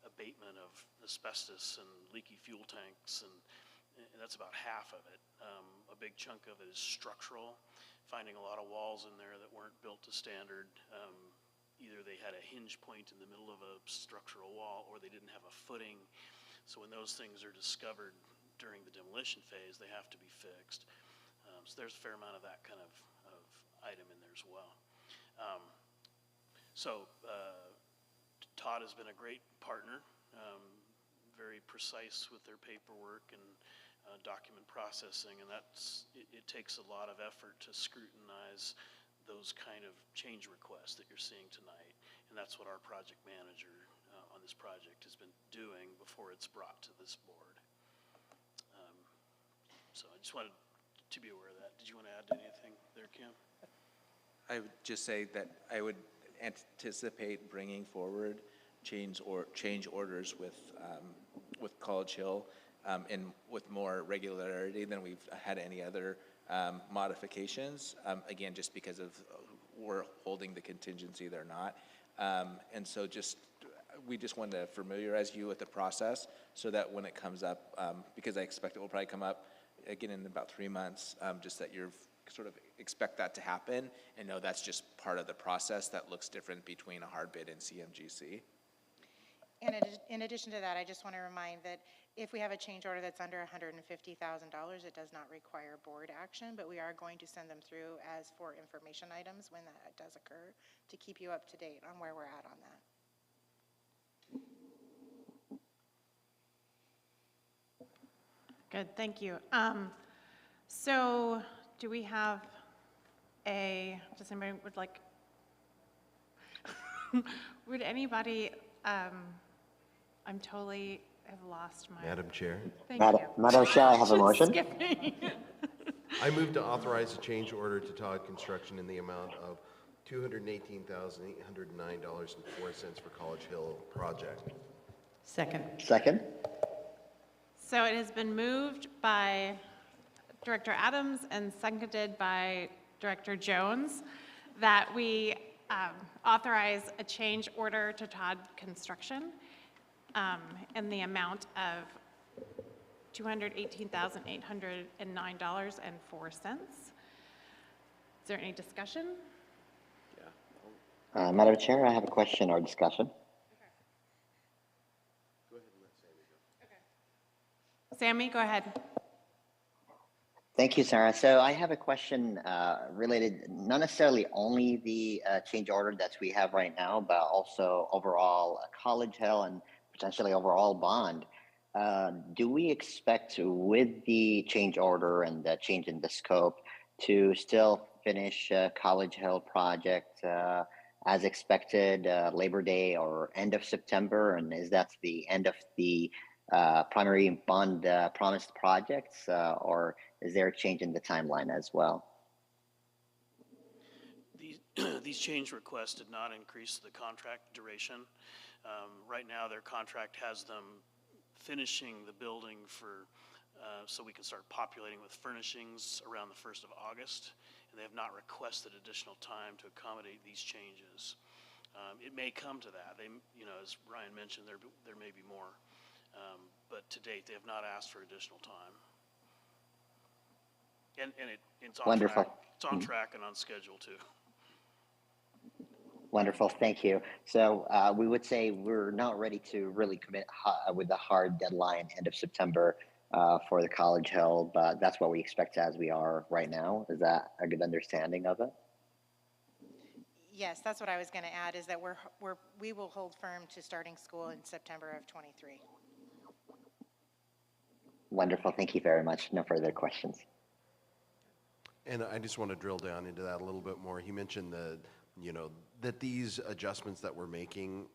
abatement of asbestos and leaky fuel tanks, and that's about half of it. A big chunk of it is structural, finding a lot of walls in there that weren't built to standard. Either they had a hinge point in the middle of a structural wall or they didn't have a footing. So when those things are discovered during the demolition phase, they have to be fixed. So there's a fair amount of that kind of item in there as well. Todd has been a great partner, very precise with their paperwork and document processing, and it takes a lot of effort to scrutinize those kind of change requests that you're seeing tonight. And that's what our project manager on this project has been doing before it's brought to this board. So I just wanted to be aware of that. Did you want to add anything there, Kim? I would just say that I would anticipate bringing forward change orders with College Hill and with more regularity than we've had any other modifications. Again, just because of we're holding the contingency, they're not. And so we just wanted to familiarize you with the process so that when it comes up, because I expect it will probably come up again in about 3 months, just that you're sort of expect that to happen and know that's just part of the process that looks different between a hard bid and CMGC. And in addition to that, I just want to remind that if we have a change order that's under $150,000, it does not require board action, but we are going to send them through as for information items when that does occur to keep you up to date on where we're at on that. Good, thank you. So do we have does anybody would like, would anybody, I'm totally have lost my. Madam Chair. Thank you. Madam Chair, I have a motion. Skipping. I move to authorize a change order to Todd Construction in the amount of $218,809.04 for College Hill project. Second. Second. So it has been moved by Director Adams and seconded by Director Jones, that we authorize a change order to Todd Construction in the amount of $218,809.04. Is there any discussion? Madam Chair, I have a question or discussion. Sammy, go ahead. Thank you, Sarah. So I have a question related, not necessarily only the change order that we have right now, but also overall College Hill and potentially overall bond. Do we expect with the change order and the change in the scope to still finish College Hill project as expected, Labor Day or end of September? And is that the end of the primary bond promised projects, or is there a change in the timeline as well? These change requests did not increase the contract duration. Right now, their contract has them finishing the building for so we can start populating with furnishings around the 1st of August, and they have not requested additional time to accommodate these changes. It may come to that. They, as Ryan mentioned, there may be more, but to date, they have not asked for additional time. And it's on Wonderful. track. It's on track and on schedule too. Wonderful, thank you. So we would say we're not ready to really commit with the hard deadline end of September for the College Hill, but that's what we expect as we are right now. Is that a good understanding of it? Yes, that's what I was going to add, is that we will hold firm to starting school in September of '23. Wonderful, thank you very much. No further questions. And I just want to drill down into that a little bit more. He mentioned that these adjustments that we're making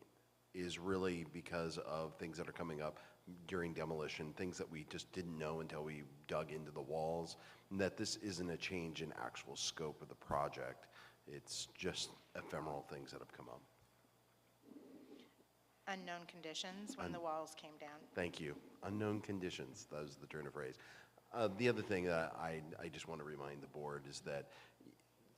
is really because of things that are coming up during demolition, things that we just didn't know until we dug into the walls, and that this isn't a change in actual scope of the project. It's just ephemeral things that have come up. Unknown conditions when the walls came down. Thank you. Unknown conditions, that was the turn of phrase. The other thing that I just want to remind the board is that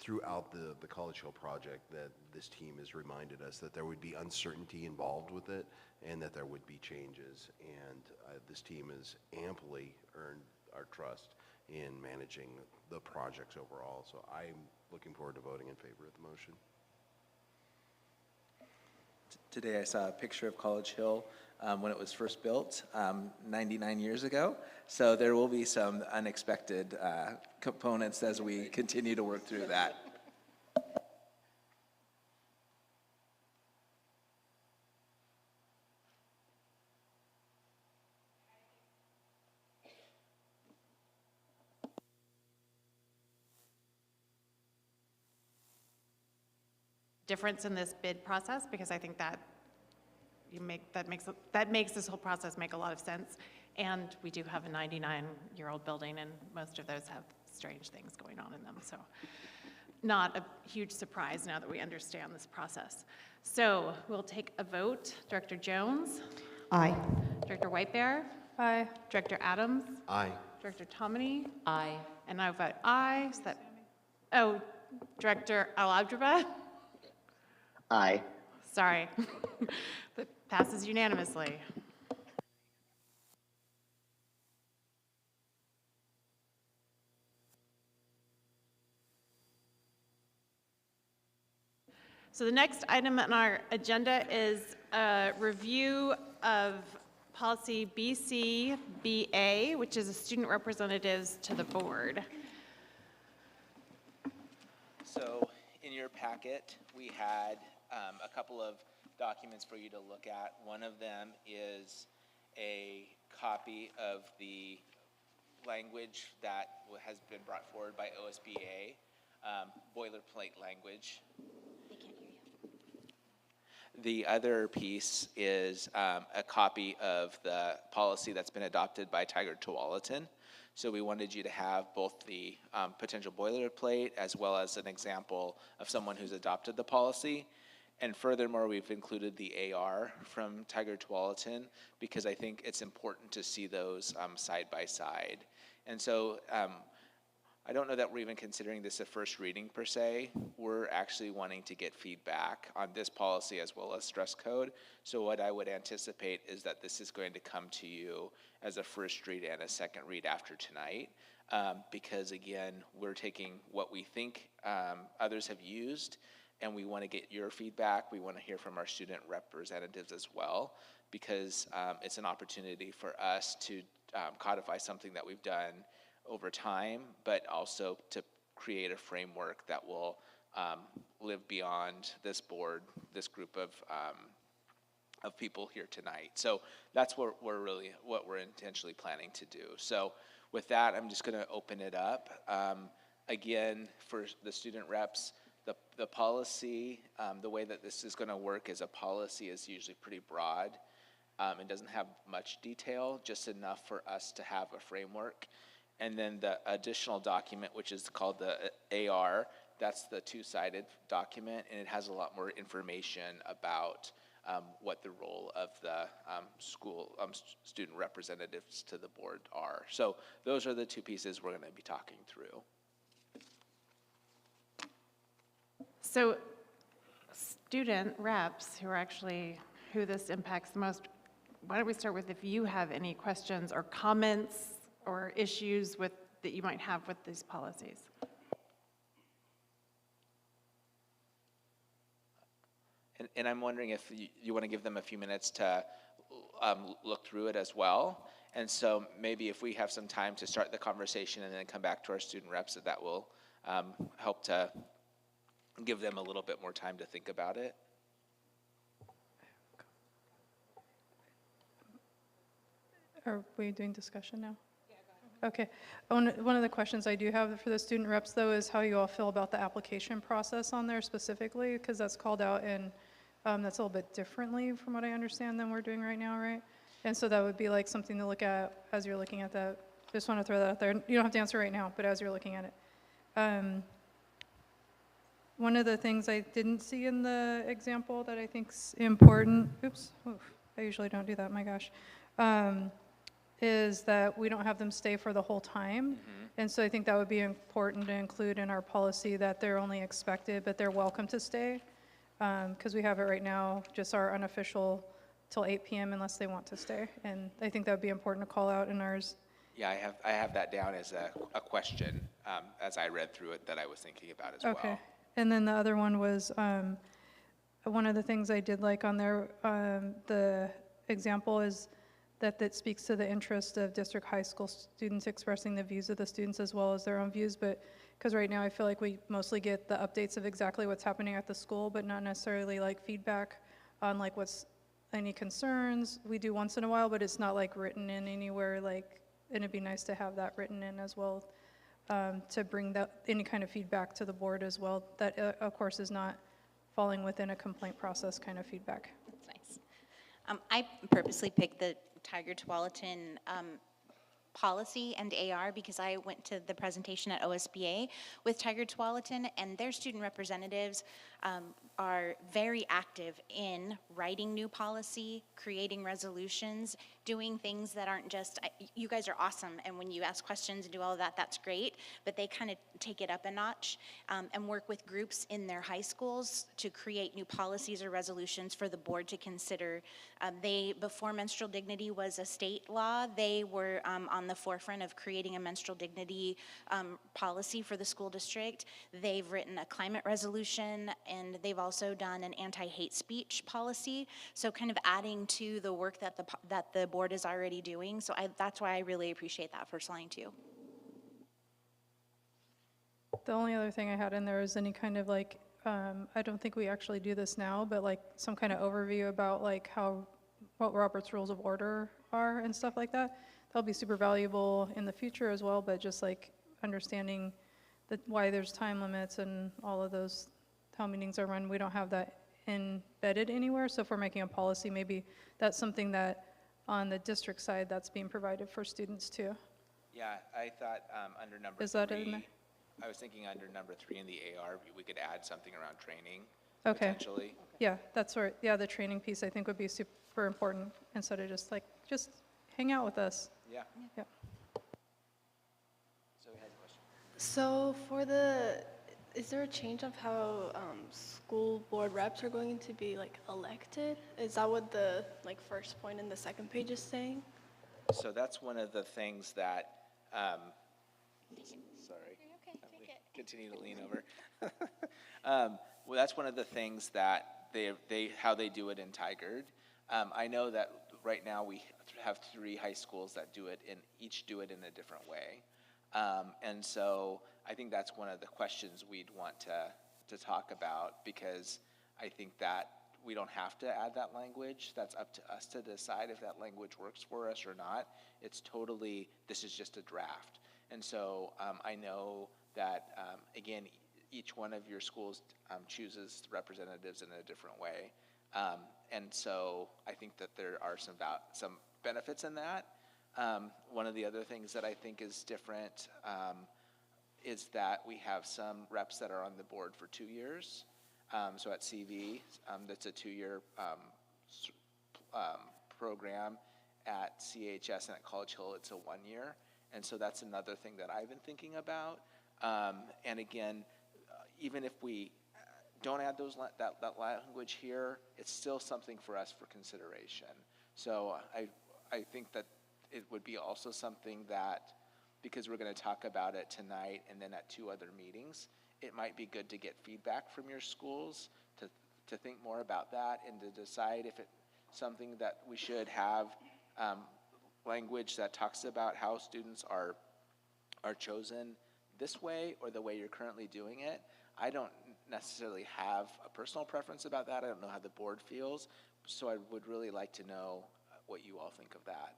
throughout the College Hill project, that this team has reminded us that there would be uncertainty involved with it and that there would be changes. And this team has amply earned our trust in managing the projects overall. So I'm looking forward to voting in favor of the motion. Today I saw a picture of College Hill when it was first built 99 years ago. So there will be some unexpected components as we continue to work through that. Difference in this bid process, because I think that that makes this whole process make a lot of sense. And we do have a 99-year-old building, and most of those have strange things going on in them. So not a huge surprise now that we understand this process. So we'll take a vote. Director Jones? Aye. Director Whitebear? Aye. Director Adams? Aye. Director Tomini? Aye. And I vote aye. So that, Director Al-Abdraba? Aye. Sorry. That passes unanimously. So the next item on our agenda is a review of policy BCBA, which is a student representatives to the board. So in your packet, we had a couple of documents for you to look at. One of them is a copy of the language that has been brought forward by OSBA, boilerplate language. The other piece is a copy of the policy that's been adopted by Tiger Tualatin. So we wanted you to have both the potential boilerplate as well as an example of someone who's adopted the policy. And furthermore, we've included the AR from Tiger Tualatin because I think it's important to see those side by side. And so I don't know that we're even considering this a first reading per se. We're actually wanting to get feedback on this policy as well as dress code. So what I would anticipate is that this is going to come to you as a first read and a second read after tonight. Because again, we're taking what we think others have used, and we want to get your feedback. We want to hear from our student representatives as well, because it's an opportunity for us to codify something that we've done over time, but also to create a framework that will live beyond this board, this group of people here tonight. So that's what we're intentionally planning to do. So with that, I'm just going to open it up. Again, for the student reps, the policy, the way that this is going to work is a policy is usually pretty broad. It doesn't have much detail, just enough for us to have a framework. And then the additional document, which is called the AR, that's the two-sided document, and it has a lot more information about what the role of the student representatives to the board are. So those are the two pieces we're going to be talking through. So student reps who this impacts the most, why don't we start with if you have any questions or comments or issues that you might have with these policies? And I'm wondering if you want to give them a few minutes to look through it as well. And so maybe if we have some time to start the conversation and then come back to our student reps, that will help to give them a little bit more time to think about it. Are we doing discussion now? Okay. One of the questions I do have for the student reps, though, is how you all feel about the application process on there specifically, because that's called out and that's a little bit differently from what I understand than we're doing right now, right? And so that would be like something to look at as you're looking at that. Just want to throw that out there. You don't have to answer right now, but as you're looking at it. One of the things I didn't see in the example that I think's important, I usually don't do that, my gosh, is that we don't have them stay for the whole time. Mm-hmm. And so I think that would be important to include in our policy that they're only expected, but they're welcome to stay. Because we have it right now, just our unofficial till 8 p.m. unless they want to stay. And I think that would be important to call out in ours. Yeah, I have that down as a question as I read through it that I was thinking about as well. Okay. And then the other one was, one of the things I did like on there, the example is that speaks to the interest of district high school students expressing the views of the students as well as their own views, but because right now I feel like we mostly get the updates of exactly what's happening at the school, but not necessarily like feedback on like what's any concerns. We do once in a while, but it's not like written in anywhere, like, and it'd be nice to have that written in as well, to bring any kind of feedback to the board as well. That of course is not falling within a complaint process kind of feedback. That's nice. I purposely picked the Tiger Tualatin policy and AR because I went to the presentation at OSBA with Tiger Tualatin, and their student representatives are very active in writing new policy, creating resolutions, doing things that aren't just, you guys are awesome, and when you ask questions and do all of that, that's great, but they kind of take it up a notch and work with groups in their high schools to create new policies or resolutions for the board to consider. Before menstrual dignity was a state law, they were on the forefront of creating a menstrual dignity policy for the school district. They've written a climate resolution, and they've also done an anti-hate speech policy, so kind of adding to the work that the board is already doing. So that's why I really appreciate that first line too. The only other thing I had in there is any kind of like, I don't think we actually do this now, but like some kind of overview about like what Robert's Rules of Order are and stuff like that. That'll be super valuable in the future as well, but just like understanding why there's time limits and all of those, how meetings are run. We don't have that embedded anywhere, so if we're making a policy, maybe that's something that on the district side that's being provided for students too. Yeah, I thought under number 3. Is that in there? I was thinking under number 3 in the AR, we could add something around training, Okay. potentially. Yeah, that's where, yeah, the training piece I think would be super important instead of just hang out with us. Yeah. Yeah. So we had a question. So is there a change of how school board reps are going to be like elected? Is that what the first point in the second page is saying? So that's one of the things that, sorry. Continue to lean over. Well, that's one of the things that how they do it in Tigard. I know that right now we have 3 high schools that each do it in a different way. And so I think that's one of the questions we'd want to talk about, because I think that we don't have to add that language. That's up to us to decide if that language works for us or not. It's totally, this is just a draft. And so I know that, again, each one of your schools chooses representatives in a different way. And so I think that there are some benefits in that. One of the other things that I think is different is that we have some reps that are on the board for 2 years. So at CV, that's a 2-year program. At CHS and at College Hill, it's a 1-year. And so that's another thing that I've been thinking about. And again, even if we don't add that language here, it's still something for us for consideration. So I think that it would be also something that, because we're going to talk about it tonight and then at 2 other meetings, it might be good to get feedback from your schools to think more about that and to decide if it's something that we should have language that talks about how students are chosen this way or the way you're currently doing it. I don't necessarily have a personal preference about that. I don't know how the board feels, so I would really like to know what you all think of that.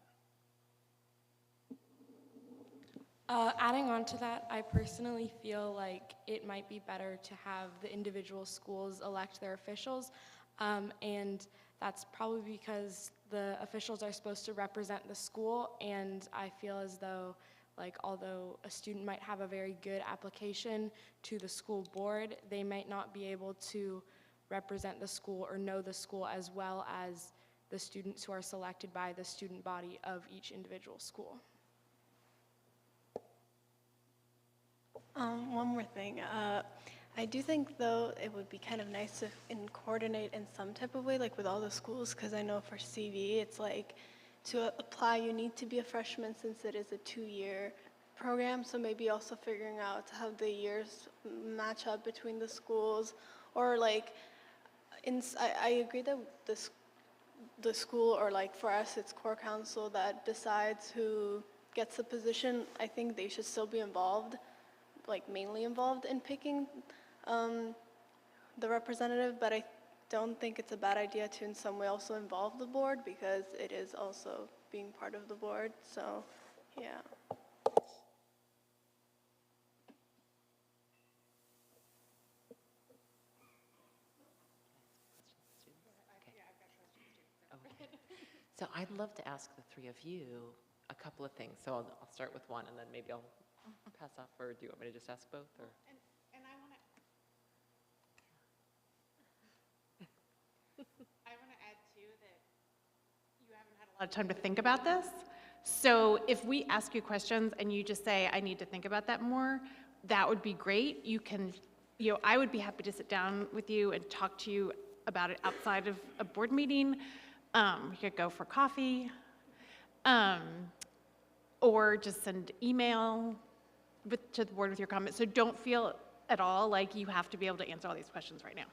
Adding on to that, I personally feel like it might be better to have the individual schools elect their officials, and that's probably because the officials are supposed to represent the school, and I feel as though, although a student might have a very good application to the school board, they might not be able to represent the school or know the school as well as the students who are selected by the student body of each individual school. One more thing. I do think, though, it would be kind of nice to coordinate in some type of way, with all the schools, because I know for CV, it's to apply, you need to be a freshman since it is a 2-year program, so maybe also figuring out how the years match up between the schools, or I agree that the school, or for us, it's core council that decides who gets the position. I think they should still be involved, mainly involved in picking the representative, but I don't think it's a bad idea to in some way also involve the board, because it is also being part of the board, so yeah. Okay. So I'd love to ask the 3 of you a couple of things. So I'll start with one, and then maybe I'll pass off, or do you want me to just ask both? Or? And I want to add too that you haven't had a lot of time to think about this. So if we ask you questions and you just say, I need to think about that more, that would be great. You can, I would be happy to sit down with you and talk to you about it outside of a board meeting. We could go for coffee, or just send email to the board with your comments. So don't feel at all like you have to be able to answer all these questions right now.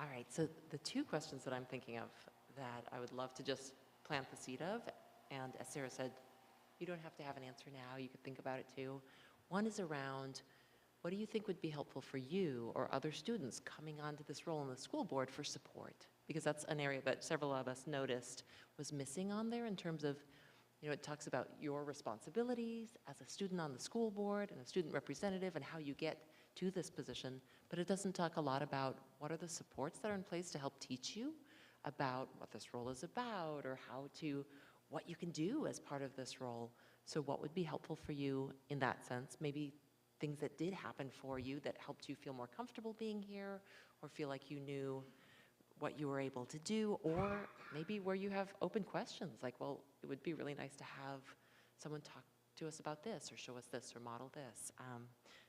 All right, so the 2 questions that I'm thinking of that I would love to just plant the seed of, and as Sarah said, you don't have to have an answer now, you could think about it too. One is around, what do you think would be helpful for you or other students coming onto this role in the school board for support? Because that's an area that several of us noticed was missing on there in terms of, it talks about your responsibilities as a student on the school board and a student representative and how you get to this position, but it doesn't talk a lot about what are the supports that are in place to help teach you about what this role is about, or what you can do as part of this role. So what would be helpful for you in that sense? Maybe things that did happen for you that helped you feel more comfortable being here, or feel like you knew what you were able to do, or maybe where you have open questions, like, well, it would be really nice to have someone talk to us about this, or show us this, or model this.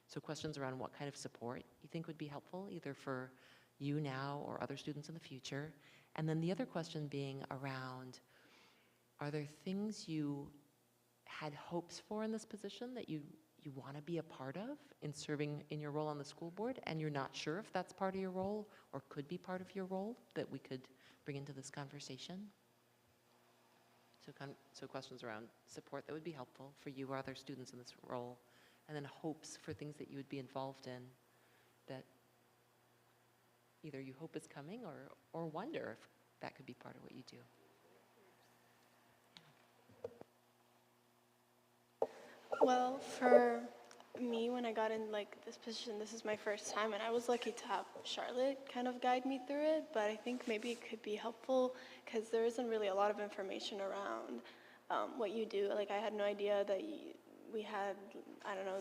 So questions around what kind of support you think would be helpful, either for you now or other students in the future. And then the other question being around, are there things you had hopes for in this position that you want to be a part of in serving in your role on the school board, and you're not sure if that's part of your role or could be part of your role that we could bring into this conversation? So questions around support that would be helpful for you or other students in this role, and then hopes for things that you would be involved in that either you hope is coming or wonder if that could be part of what you do. Well, for me, when I got in this position, this is my first time, and I was lucky to have Charlotte kind of guide me through it, but I think maybe it could be helpful because there isn't really a lot of information around what you do. Like, I had no idea that we had, I don't know,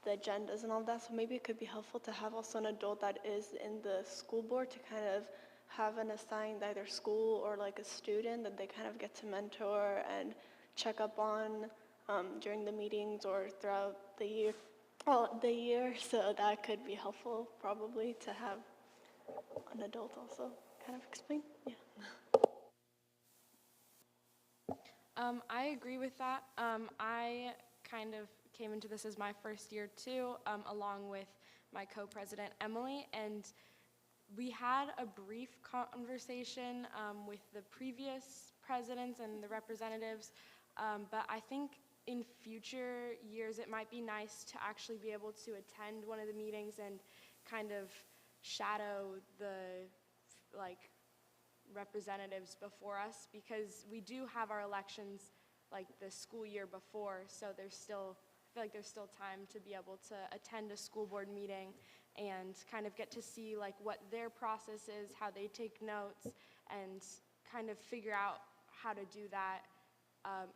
the agendas and all that, so maybe it could be helpful to have also an adult that is in the school board to kind of have an assigned either school or a student that they kind of get to mentor and check up on during the meetings or throughout the year. So that could be helpful probably to have an adult also kind of explain. Yeah. I agree with that. I kind of came into this as my first year too, along with my co-president Emily, and we had a brief conversation with the previous presidents and the representatives, but I think in future years it might be nice to actually be able to attend one of the meetings and kind of shadow the representatives before us, because we do have our elections the school year before, so I feel like there's still time to be able to attend a school board meeting and kind of get to see what their process is, how they take notes, and kind of figure out how to do that.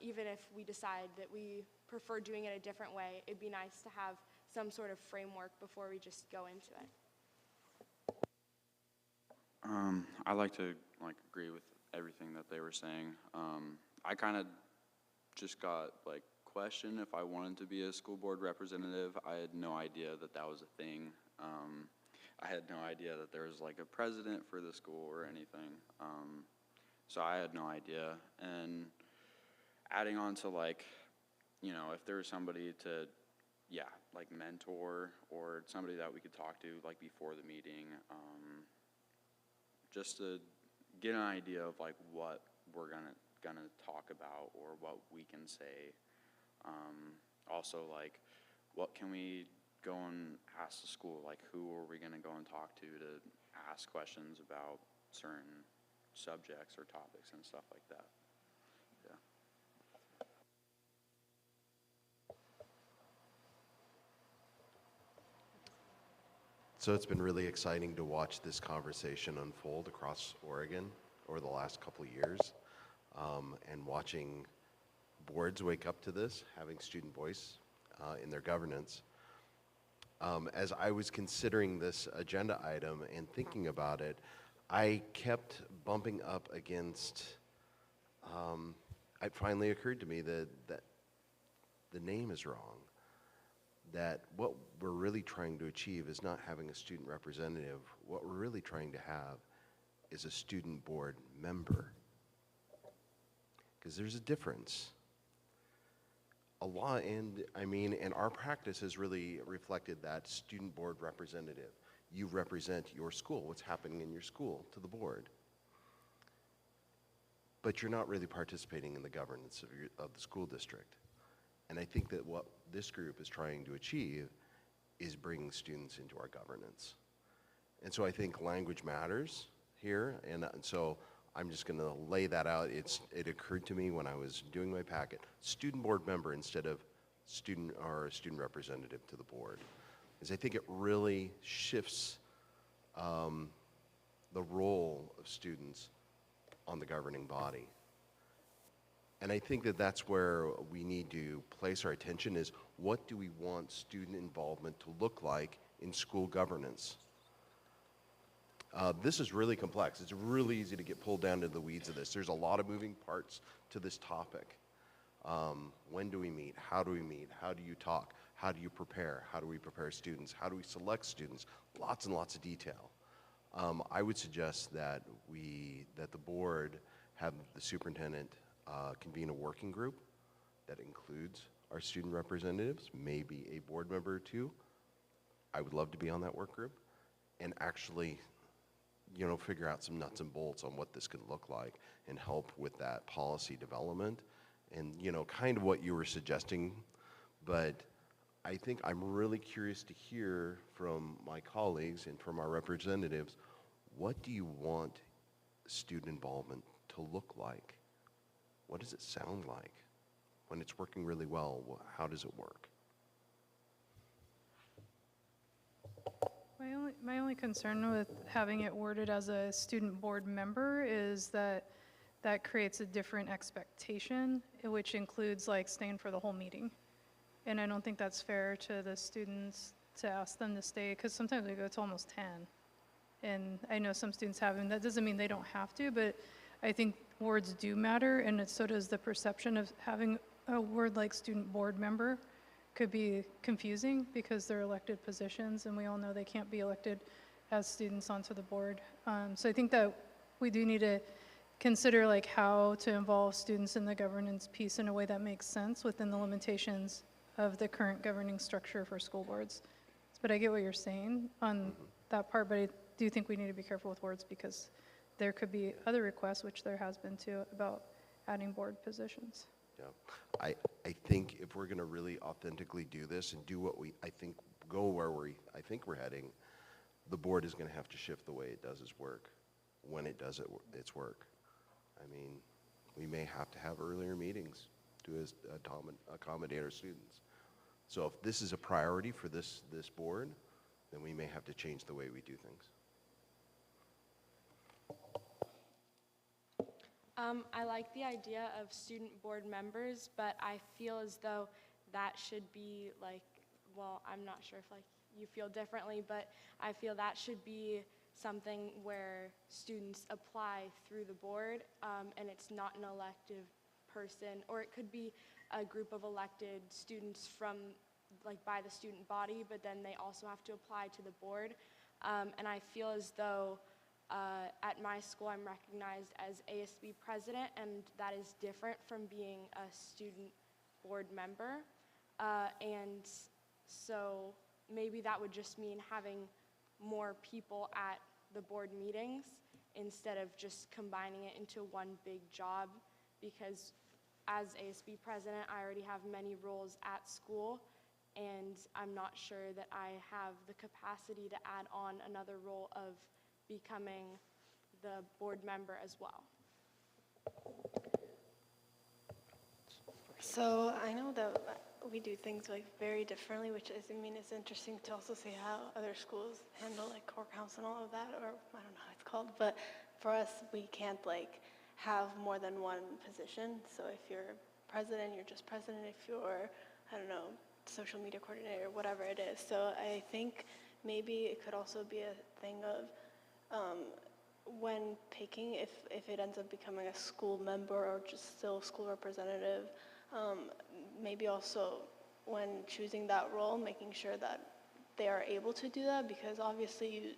Even if we decide that we prefer doing it a different way, it'd be nice to have some sort of framework before we just go into it. I like to agree with everything that they were saying. I kind of just got questioned if I wanted to be a school board representative. I had no idea that that was a thing. I had no idea that there was a president for the school or anything. So I had no idea. And adding on to if there was somebody to mentor or somebody that we could talk to before the meeting, just to get an idea of what we're gonna talk about or what we can say. Also what can we go and ask the school, who are we gonna go and talk to ask questions about certain subjects or topics and stuff like that. Yeah. So it's been really exciting to watch this conversation unfold across Oregon over the last couple of years, and watching boards wake up to this, having student voice in their governance. As I was considering this agenda item and thinking about it, I kept bumping up against, it finally occurred to me that the name is wrong. That what we're really trying to achieve is not having a student representative. What we're really trying to have is a student board member. Because there's a difference. And our practice has really reflected that student board representative. You represent your school, what's happening in your school, to the board. But you're not really participating in the governance of the school district. And I think that what this group is trying to achieve is bringing students into our governance. And so I think language matters here, and so I'm just going to lay that out. It occurred to me when I was doing my packet, student board member instead of student representative to the board, because I think it really shifts the role of students on the governing body. And I think that that's where we need to place our attention, is what do we want student involvement to look like in school governance? This is really complex. It's really easy to get pulled down to the weeds of this. There's a lot of moving parts to this topic. When do we meet? How do we meet? How do you talk? How do you prepare? How do we prepare students? How do we select students? Lots and lots of detail. I would suggest that the board have the superintendent convene a working group that includes our student representatives, maybe a board member or two. I would love to be on that work group, and actually, figure out some nuts and bolts on what this could look like and help with that policy development and, kind of what you were suggesting. But I think I'm really curious to hear from my colleagues and from our representatives, what do you want student involvement to look like? What does it sound like? When it's working really well, how does it work? My only concern with having it worded as a student board member is that creates a different expectation, which includes like staying for the whole meeting. And I don't think that's fair to the students to ask them to stay, because sometimes we go to almost 10. And I know some students have, and that doesn't mean they don't have to, but I think words do matter, and so does the perception of having a word like student board member could be confusing because they're elected positions, and we all know they can't be elected as students onto the board. So I think that we do need to consider like how to involve students in the governance piece in a way that makes sense within the limitations of the current governing structure for school boards. But I get what you're saying on that part, but I do think we need to be careful with words because there could be other requests, which there has been too, about adding board positions. Yeah, I think if we're going to really authentically do this and do what go where I think we're heading, the board is going to have to shift the way it does its work when it does its work. I mean, we may have to have earlier meetings to accommodate our students. So if this is a priority for this board, then we may have to change the way we do things. I like the idea of student board members, but I feel as though that should be like, well, I'm not sure if like you feel differently, but I feel that should be something where students apply through the board, and it's not an elective person, or it could be a group of elected students from like by the student body, but then they also have to apply to the board. And I feel as though at my school I'm recognized as ASB president, and that is different from being a student board member. And so maybe that would just mean having more people at the board meetings instead of just combining it into one big job, because as ASB president, I already have many roles at school, and I'm not sure that I have the capacity to add on another role of becoming the board member as well. So I know that we do things like very differently, which is, I mean, it's interesting to also see how other schools handle like core council and all of that, or I don't know how it's called, but for us, we can't like have more than one position. So if you're president, you're just president. If you're, I don't know, social media coordinator, whatever it is. So I think maybe it could also be a thing of when picking, if it ends up becoming a school member or just still school representative, maybe also when choosing that role, making sure that they are able to do that, because obviously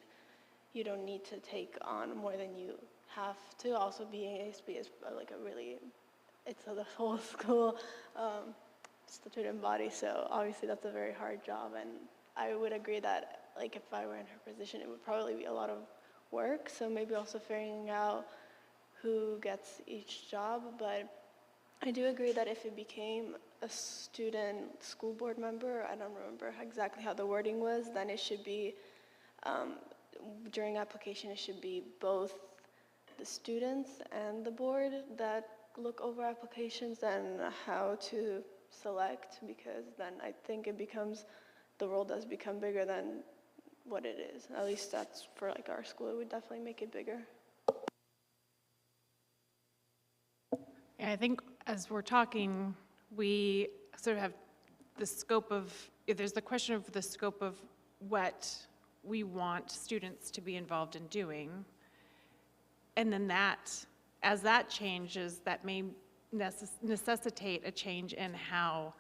you don't need to take on more than you have to. Also being ASB is like a really, it's the whole school student body, so obviously that's a very hard job, and I would agree that like if I were in her position, it would probably be a lot of work, so maybe also figuring out who gets each job. But I do agree that if it became a student school board member, I don't remember exactly how the wording was, then it should be, during application, it should be both the students and the board that look over applications and how to select, because then I think it becomes, the role does become bigger than what it is. At least that's for like our school, it would definitely make it bigger. Yeah, I think as we're talking, we sort of have the scope of, there's the question of the scope of what we want students to be involved in doing. And then that, as that changes, that may necessitate a change in how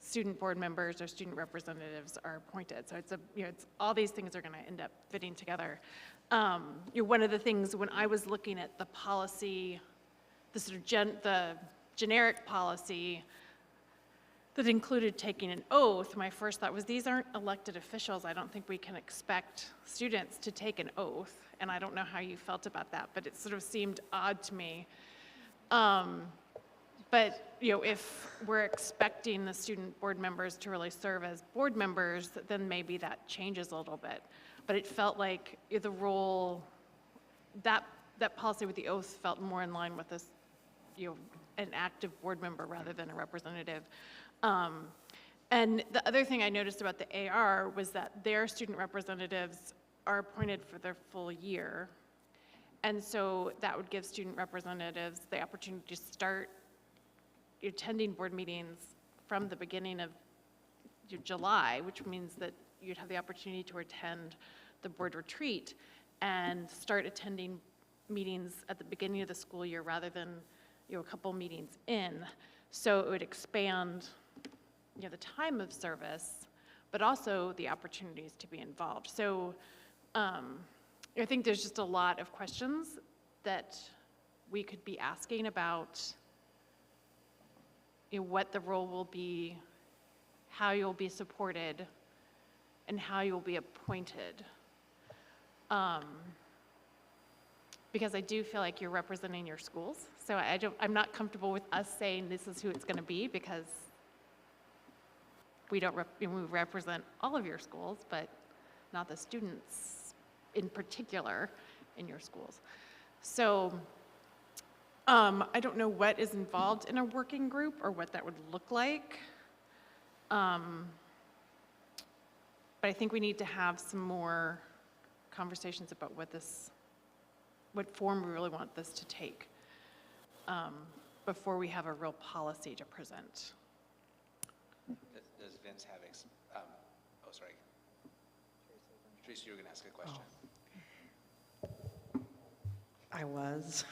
student board members or student representatives are appointed. So it's it's all these things are going to end up fitting together. One of the things when I was looking at the policy, the sort of the generic policy that included taking an oath, my first thought was these aren't elected officials. I don't think we can expect students to take an oath. And I don't know how you felt about that, but it sort of seemed odd to me. But if we're expecting the student board members to really serve as board members, then maybe that changes a little bit. But it felt like the role, that policy with the oath felt more in line with this, an active board member rather than a representative. And the other thing I noticed about the AR was that their student representatives are appointed for their full year. And so that would give student representatives the opportunity to start attending board meetings from the beginning of July, which means that you'd have the opportunity to attend the board retreat and start attending meetings at the beginning of the school year rather than a couple meetings in. So it would expand the time of service, but also the opportunities to be involved. So I think there's just a lot of questions that we could be asking about what the role will be, how you'll be supported, and how you'll be appointed. Because I do feel like you're representing your schools. So I'm not comfortable with us saying this is who it's going to be, because we represent all of your schools, but not the students in particular in your schools. So I don't know what is involved in a working group or what that would look like. But I think we need to have some more conversations about what form we really want this to take before we have a real policy to present. Does Vince have, oh, sorry. Teresa, you were going to ask a question. I was.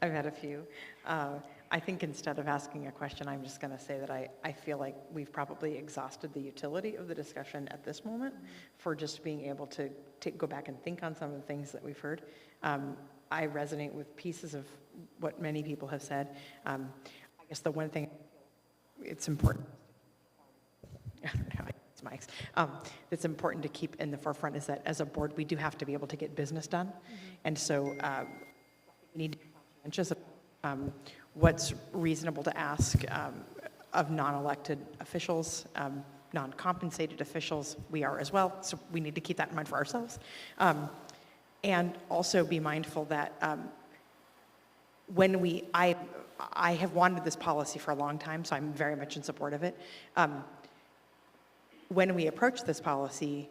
I've had a few. I think instead of asking a question, I'm just going to say that I feel like we've probably exhausted the utility of the discussion at this moment for just being able to go back and think on some of the things that we've heard. I resonate with pieces of what many people have said. I guess the one thing it's important, I don't know, it's mics, that's important to keep in the forefront is that as a board, we do have to be able to get business done. And so we need to be conscientious of what's reasonable to ask of non-elected officials, non-compensated officials. We are as well, so we need to keep that in mind for ourselves. And also be mindful that when I have wanted this policy for a long time, so I'm very much in support of it. When we approach this policy,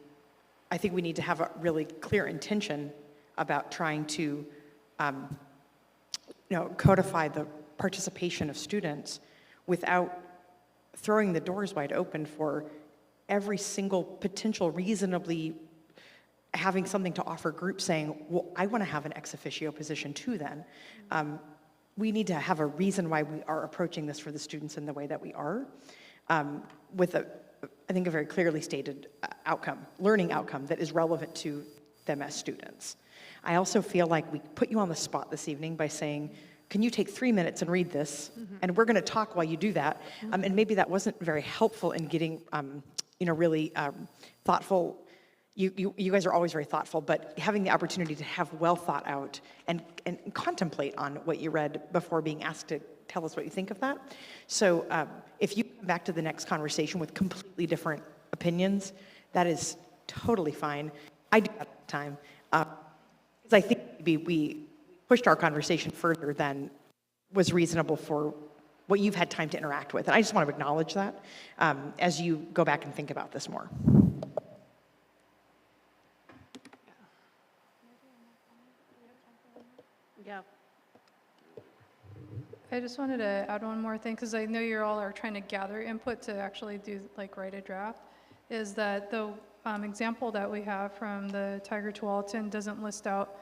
I think we need to have a really clear intention about trying to codify the participation of students without throwing the doors wide open for every single potential reasonably having something to offer group saying, well, I want to have an ex officio position too then. We need to have a reason why we are approaching this for the students in the way that we are, with I think a very clearly stated learning outcome that is relevant to them as students. I also feel like we put you on the spot this evening by saying, can you take 3 minutes and read this? And we're going to talk while you do that. And maybe that wasn't very helpful in getting, really thoughtful. You guys are always very thoughtful, but having the opportunity to have well thought out and contemplate on what you read before being asked to tell us what you think of that. So if you come back to the next conversation with completely different opinions, that is totally fine. I do that all the time. Because I think maybe we pushed our conversation further than was reasonable for what you've had time to interact with. And I just want to acknowledge that as you go back and think about this more. Yeah. I just wanted to add one more thing, because I know you all are trying to gather input to actually write a draft, is that example that we have from the Tiger Tualatin doesn't list out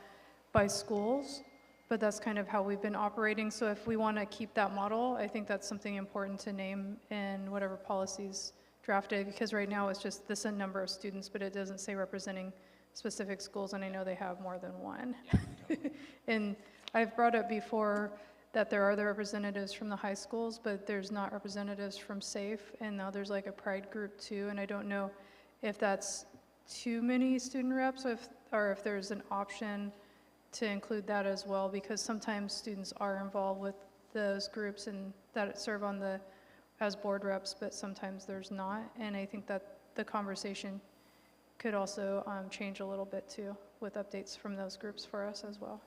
by schools, but that's kind of how we've been operating. So if we want to keep that model, I think that's something important to name in whatever policies drafted, because right now it's just this number of students, but it doesn't say representing specific schools, and I know they have more than one. And I've brought up before that there are the representatives from the high schools, but there's not representatives from SAFE, and now there's like a pride group too, and I don't know if that's too many student reps, or if there's an option to include that as well, because sometimes students are involved with those groups and that serve on as board reps, but sometimes there's not, and I think that the conversation could also change a little bit too, with updates from those groups for us as well.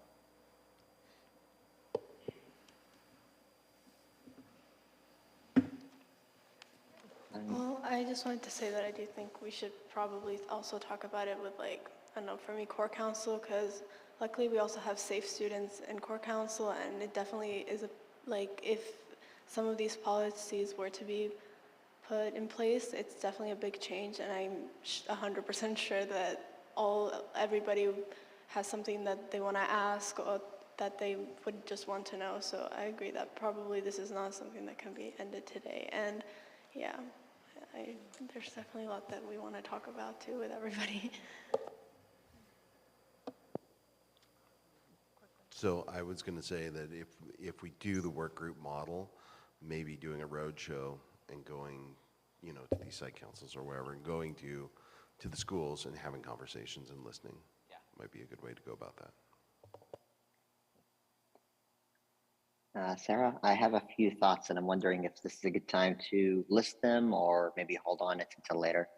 Well, I just wanted to say that I do think we should probably also talk about it with, like, I don't know, for me, core council, because luckily we also have safe students in core council, and it definitely is like, if some of these policies were to be put in place, it's definitely a big change, and I'm 100% sure that everybody has something that they want to ask or that they would just want to know. So I agree that probably this is not something that can be ended today. And yeah, there's definitely a lot that we want to talk about too with everybody. So I was going to say that if we do the work group model, maybe doing a road show and going, to these site councils or wherever, and going to the schools and having conversations and listening, might be a good way to go about that. Sarah, I have a few thoughts, and I'm wondering if this is a good time to list them or maybe hold on it until later.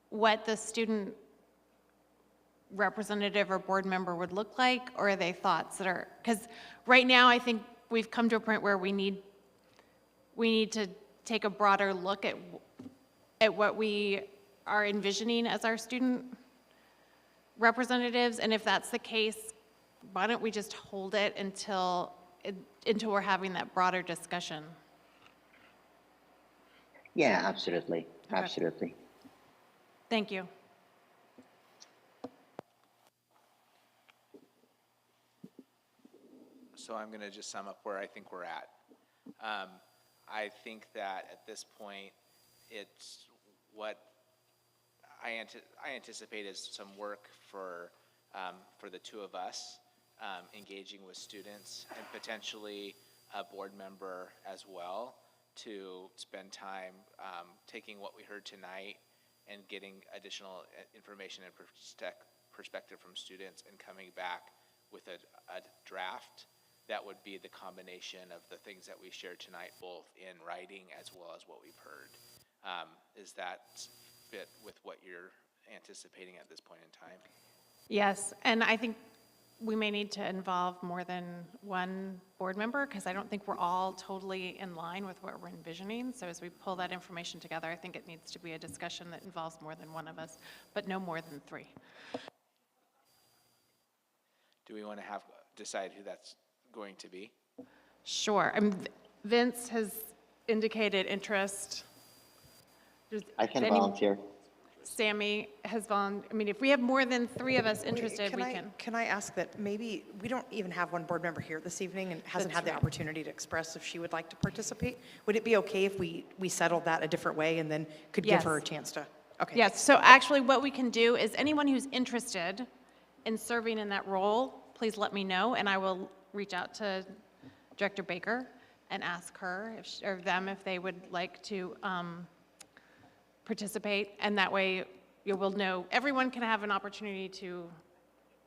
What the student representative or board member would look like, or are they thoughts that are, because right now I think we've come to a point where we need to take a broader look at what we are envisioning as our student representatives, and if that's the case, why don't we just hold it until we're having that broader discussion? Yeah, absolutely. Okay. Absolutely. Thank you. So I'm going to just sum up where I think we're at. I think that at this point, it's what I anticipate is some work for the two of us, engaging with students and potentially a board member as well, to spend time taking what we heard tonight and getting additional information and perspective from students, and coming back with a draft that would be the combination of the things that we shared tonight, both in writing as well as what we've heard. Is that fit with what you're anticipating at this point in time? Yes, and I think we may need to involve more than one board member, because I don't think we're all totally in line with what we're envisioning. So as we pull that information together, I think it needs to be a discussion that involves more than one of us, but no more than 3. Do we want to decide who that's going to be? Sure. Vince has indicated interest. I can volunteer. Sammy has volunteered. If we have more than 3 of us interested, we can. Can I ask that maybe we don't even have one board member here this evening and hasn't had the opportunity to express if she would like to participate? Would it be okay if we settled that a different way and then could give her a chance to? Okay. Yes, so actually what we can do is anyone who's interested in serving in that role, please let me know, and I will reach out to Director Baker and ask her or them if they would like to participate, and that way you will know everyone can have an opportunity to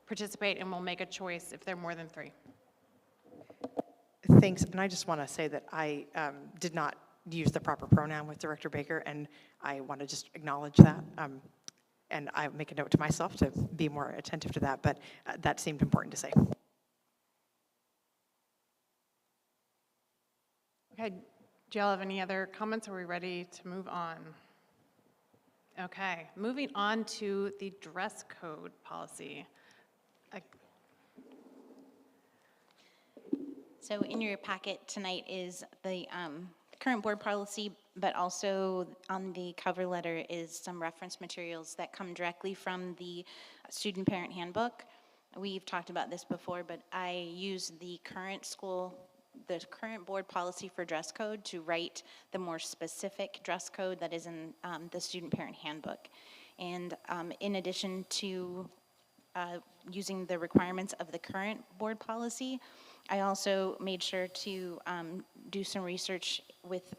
participate, and we'll make a choice if there are more than 3. Thanks, and I just want to say that I did not use the proper pronoun with Director Baker, and I want to just acknowledge that, and I make a note to myself to be more attentive to that, but that seemed important to say. Okay, do y'all have any other comments? Are we ready to move on? Okay, moving on to the dress code policy. So in your packet tonight is the current board policy, but also on the cover letter is some reference materials that come directly from the student parent handbook. We've talked about this before, but I use the current board policy for dress code to write the more specific dress code that is in the student parent handbook. And in addition to using the requirements of the current board policy, I also made sure to do some research with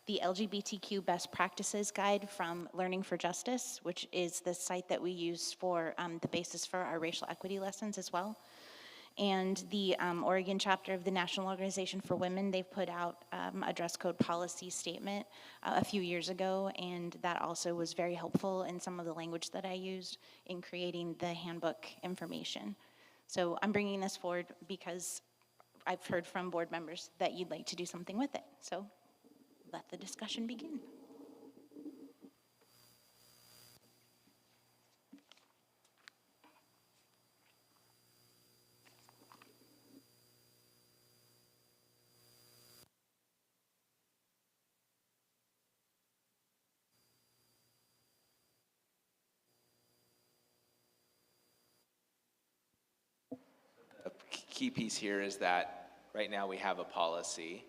the LGBTQ Best Practices Guide from Learning for Justice, which is the site that we use for the basis for our racial equity lessons as well. And the Oregon chapter of the National Organization for Women, they've put out a dress code policy statement a few years ago, and that also was very helpful in some of the language that I used in creating the handbook information. So I'm bringing this forward because I've heard from board members that you'd like to do something with it. So let the discussion begin. A key piece here is that right now we have a policy.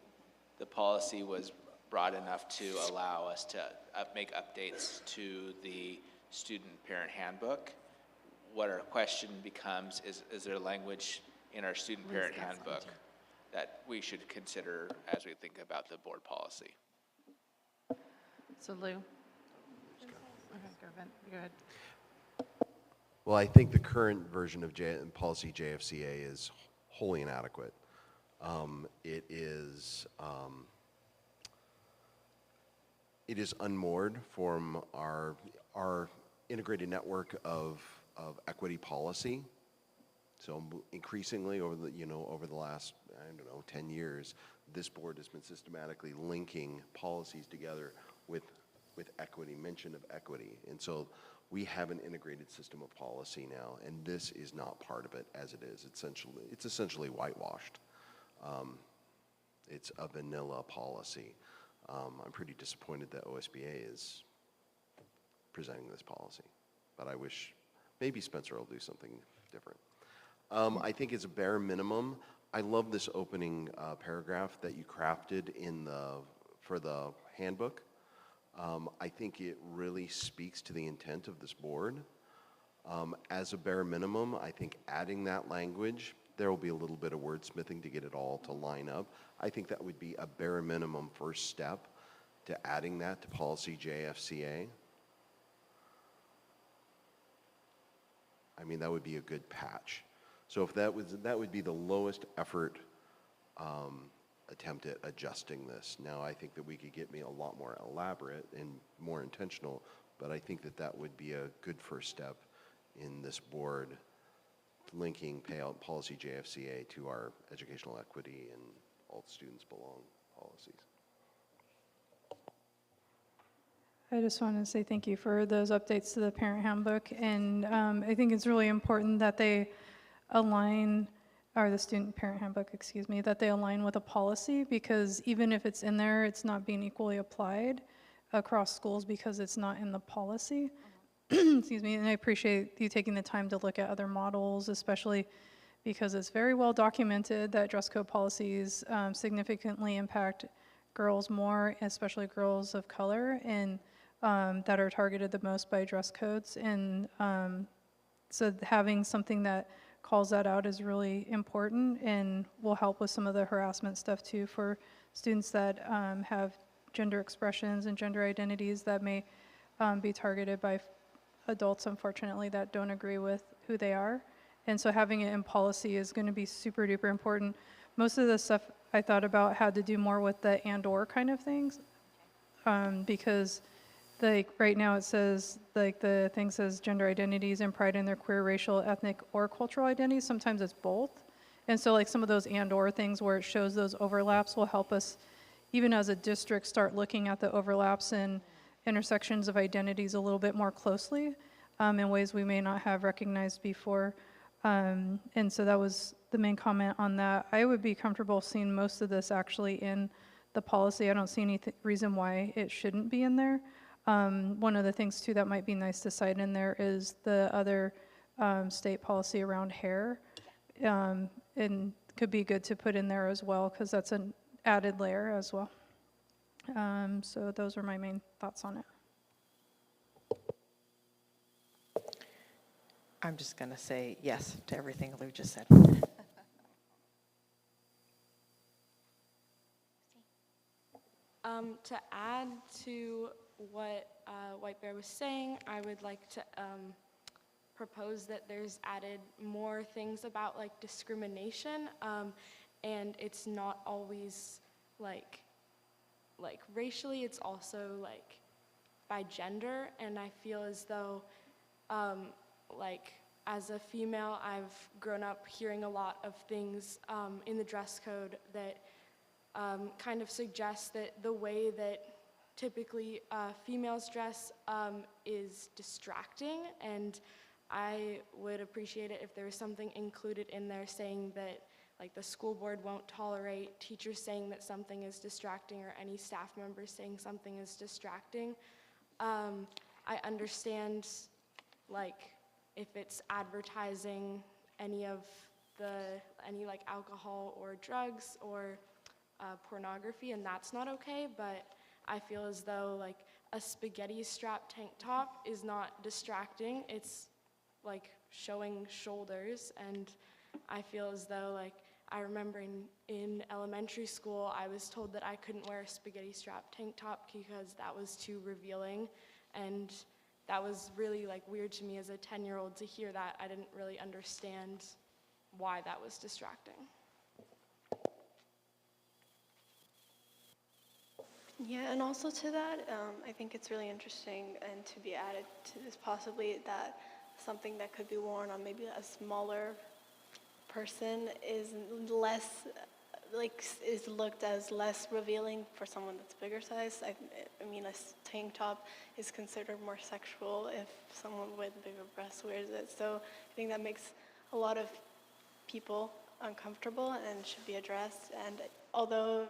The policy was broad enough to allow us to make updates to the student parent handbook. What our question becomes is there language in our student parent handbook that we should consider as we think about the board policy? So Lou? Okay, go ahead. Well, I think the current version of policy JFCA is wholly inadequate. It is unmoored from our integrated network of equity policy. So increasingly over the last, 10 years, this board has been systematically linking policies together with equity, mention of equity. And so we have an integrated system of policy now, and this is not part of it as it is. It's essentially whitewashed. It's a vanilla policy. I'm pretty disappointed that OSBA is presenting this policy, but I wish maybe Spencer will do something different. I think it's a bare minimum. I love this opening paragraph that you crafted for the handbook. I think it really speaks to the intent of this board. As a bare minimum, I think adding that language, there will be a little bit of wordsmithing to get it all to line up. I think that would be a bare minimum first step to adding that to policy JFCA. I mean, that would be a good patch. So if that would be the lowest effort attempt at adjusting this. Now, I think that we could get a lot more elaborate and more intentional, but I think that would be a good first step in this board linking payout policy JFCA to our educational equity and all students belong policies. I just want to say thank you for those updates to the parent handbook, and I think it's really important that they align, or the student parent handbook, excuse me, that they align with a policy, because even if it's in there, it's not being equally applied across schools because it's not in the policy. Excuse me, and I appreciate you taking the time to look at other models, especially because it's very well documented that dress code policies significantly impact girls more, especially girls of color, and that are targeted the most by dress codes. And so having something that calls that out is really important and will help with some of the harassment stuff too for students that have gender expressions and gender identities that may be targeted by adults, unfortunately, that don't agree with who they are. And so having it in policy is going to be super duper important. Most of the stuff I thought about had to do more with the and/or kind of things, because like right now it says, like the thing says gender identities and pride in their queer, racial, ethnic, or cultural identities. Sometimes it's both. And so like some of those and/or things where it shows those overlaps will help us, even as a district, start looking at the overlaps and intersections of identities a little bit more closely in ways we may not have recognized before. And so that was the main comment on that. I would be comfortable seeing most of this actually in the policy. I don't see any reason why it shouldn't be in there. One of the things too that might be nice to cite in there is the other state policy around hair, and could be good to put in there as well, because that's an added layer as well. So those are my main thoughts on it. I'm just going to say yes to everything Lou just said. To add to what White Bear was saying, I would like to propose that there's added more things about like discrimination, and it's not always like racially, it's also like by gender, and I feel as though like as a female, I've grown up hearing a lot of things in the dress code that kind of suggest that the way that typically females dress is distracting, and I would appreciate it if there was something included in there saying that like the school board won't tolerate teachers saying that something is distracting or any staff members saying something is distracting. I understand like if it's advertising any like alcohol or drugs or pornography, and that's not okay, but I feel as though like a spaghetti strap tank top is not distracting. It's like showing shoulders, and I feel as though like I remember in elementary school I was told that I couldn't wear a spaghetti strap tank top because that was too revealing, and that was really like weird to me as a 10-year-old to hear that. I didn't really understand why that was distracting. Yeah, and also to that, I think it's really interesting and to be added to this possibly that something that could be worn on maybe a smaller person is less, is looked as less revealing for someone that's bigger size. I mean, a tank top is considered more sexual if someone with bigger breasts wears it. So I think that makes a lot of people uncomfortable and should be addressed. And although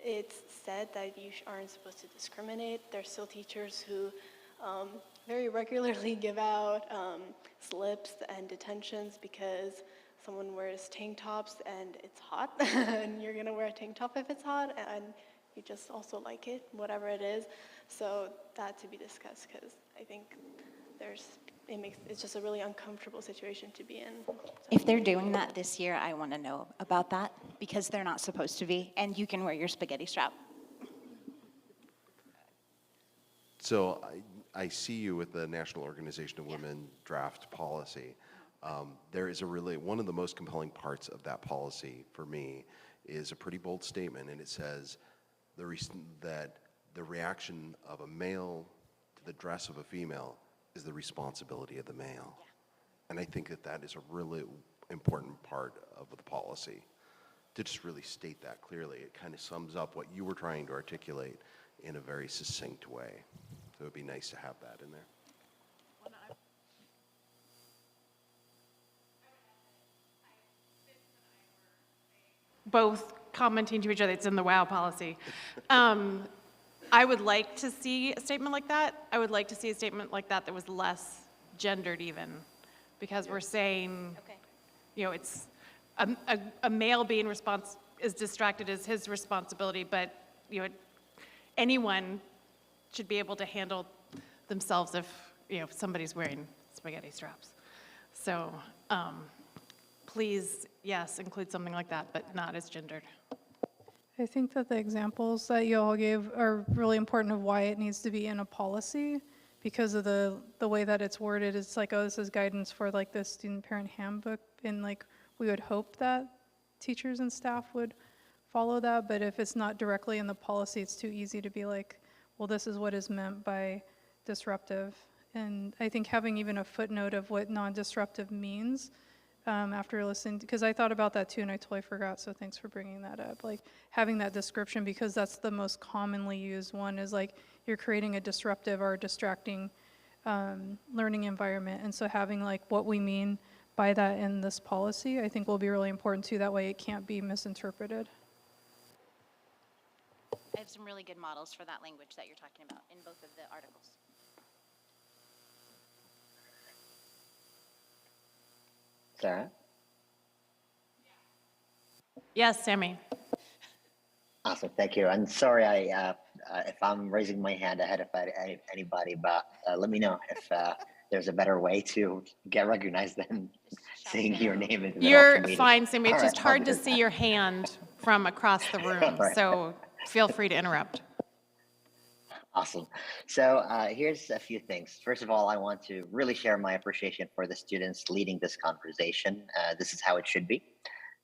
it's said that you aren't supposed to discriminate, there's still teachers who very regularly give out slips and detentions because someone wears tank tops and it's hot, and you're gonna wear a tank top if it's hot, and you just also like it, whatever it is. So that to be discussed, because I think it's just a really uncomfortable situation to be in. So. If they're doing that this year, I want to know about that, because they're not supposed to be, and you can wear your spaghetti strap. So I see you with the National Organization of Women draft policy. There is one of the most compelling parts of that policy for me is a pretty bold statement, and it says that the reaction of a male to the dress of a female is the responsibility of the male. Yeah. And I think that is a really important part of the policy, to just really state that clearly. It kind of sums up what you were trying to articulate in a very succinct way. So it would be nice to have that in there. Both commenting to each other, it's in the WOW policy. I would like to see a statement like that. I would like to see a statement like that that was less gendered even, because we're saying, you know, it's a male being is distracted is his responsibility, but you know, anyone should be able to handle themselves if, you know, if somebody's wearing spaghetti straps. So please, yes, include something like that, but not as gendered. I think that the examples that you all gave are really important of why it needs to be in a policy, because of the way that it's worded. It's like, oh, this is guidance for like the student parent handbook, and like we would hope that teachers and staff would follow that, but if it's not directly in the policy, it's too easy to be like, well, this is what is meant by disruptive. And I think having even a footnote of what non-disruptive means after listening, because I thought about that too and I totally forgot, so thanks for bringing that up. Like having that description, because that's the most commonly used one, is like you're creating a disruptive or distracting learning environment. And so having like what we mean by that in this policy, I think will be really important too. That way it can't be misinterpreted. I have some really good models for that language that you're talking about in both of the articles. Sarah? Yes, Sammy. Awesome, thank you. And sorry, if I'm raising my hand ahead of anybody, but let me know if there's a better way to get recognized than saying your name in the middle of the You're meeting. fine, Sammy. It's All just right, I'll hard do to see that. your hand from across the room, All right. so feel free to interrupt. Awesome. So here's a few things. First of all, I want to really share my appreciation for the students leading this conversation. This is how it should be.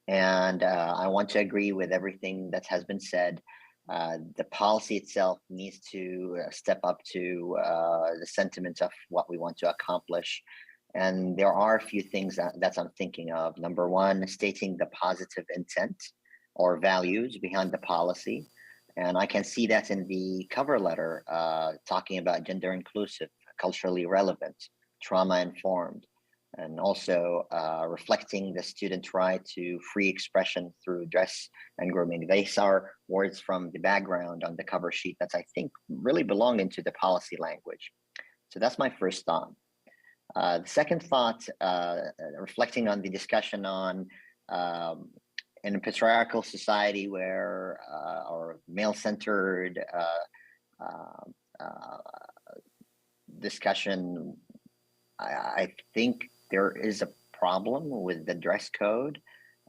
And I want to agree with everything that has been said. The policy itself needs to step up to the sentiment of what we want to accomplish. And there are a few things that I'm thinking of. Number one, stating the positive intent or values behind the policy. And I can see that in the cover letter, talking about gender inclusive, culturally relevant, trauma informed, and also reflecting the student right to free expression through dress and grooming. These are words from the background on the cover sheet that I think really belong into the policy language. So that's my first thought. The second thought, reflecting on the discussion on in a patriarchal society where or male-centered discussion, I think there is a problem with the dress code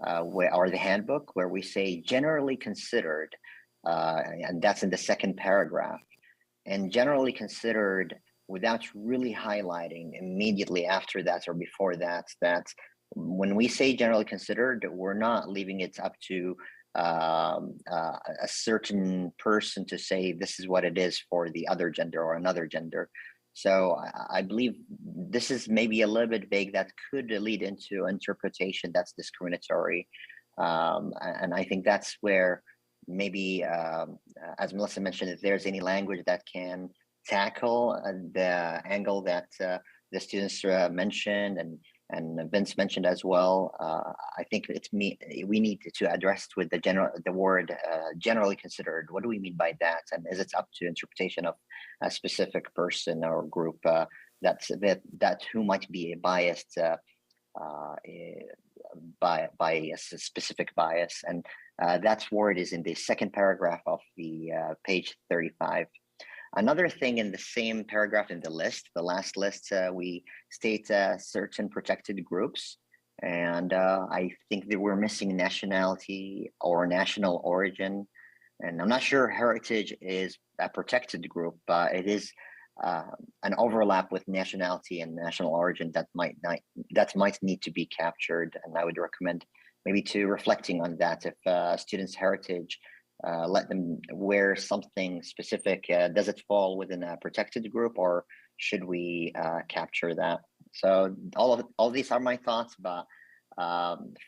or the handbook where we say generally considered, and that's in the second paragraph, and generally considered without really highlighting immediately after that or before that, that when we say generally considered, we're not leaving it up to a certain person to say this is what it is for the other gender or another gender. So I believe this is maybe a little bit vague that could lead into interpretation that's discriminatory. And I think that's where maybe, as Melissa mentioned, if there's any language that can tackle the angle that the students mentioned and Vince mentioned as well, I think we need to address with the word generally considered. What do we mean by that? And is it up to interpretation of a specific person or group that who might be biased by a specific bias? And that word is in the second paragraph of the page 35. Another thing in the same paragraph in the list, the last list, we state certain protected groups. And I think that we're missing nationality or national origin. And I'm not sure heritage is a protected group, but it is an overlap with nationality and national origin that might need to be captured. And I would recommend maybe to reflecting on that. If students' heritage, let them wear something specific. Does it fall within a protected group, or should we capture that? So all these are my thoughts, but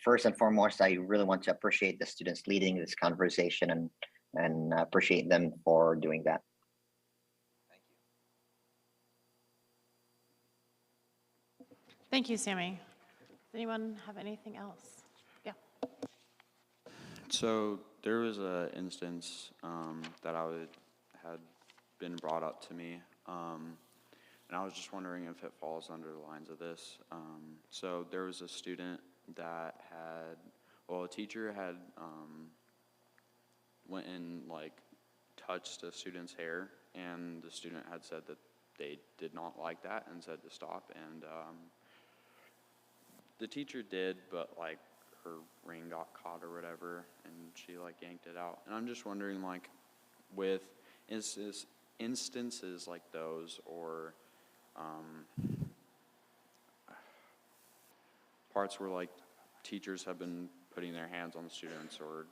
first and foremost, I really want to appreciate the students leading this conversation and appreciate them for doing that. Thank you, Sammy. Does anyone have anything else? Yeah. So there was an instance that had been brought up to me, and I was just wondering if it falls under the lines of this. So there was a student that a teacher had went and touched a student's hair, and the student had said that they did not like that and said to stop, and the teacher did, but her ring got caught or whatever, and she yanked it out. And I'm just wondering, with instances like those, or parts where teachers have been putting their hands on the students, or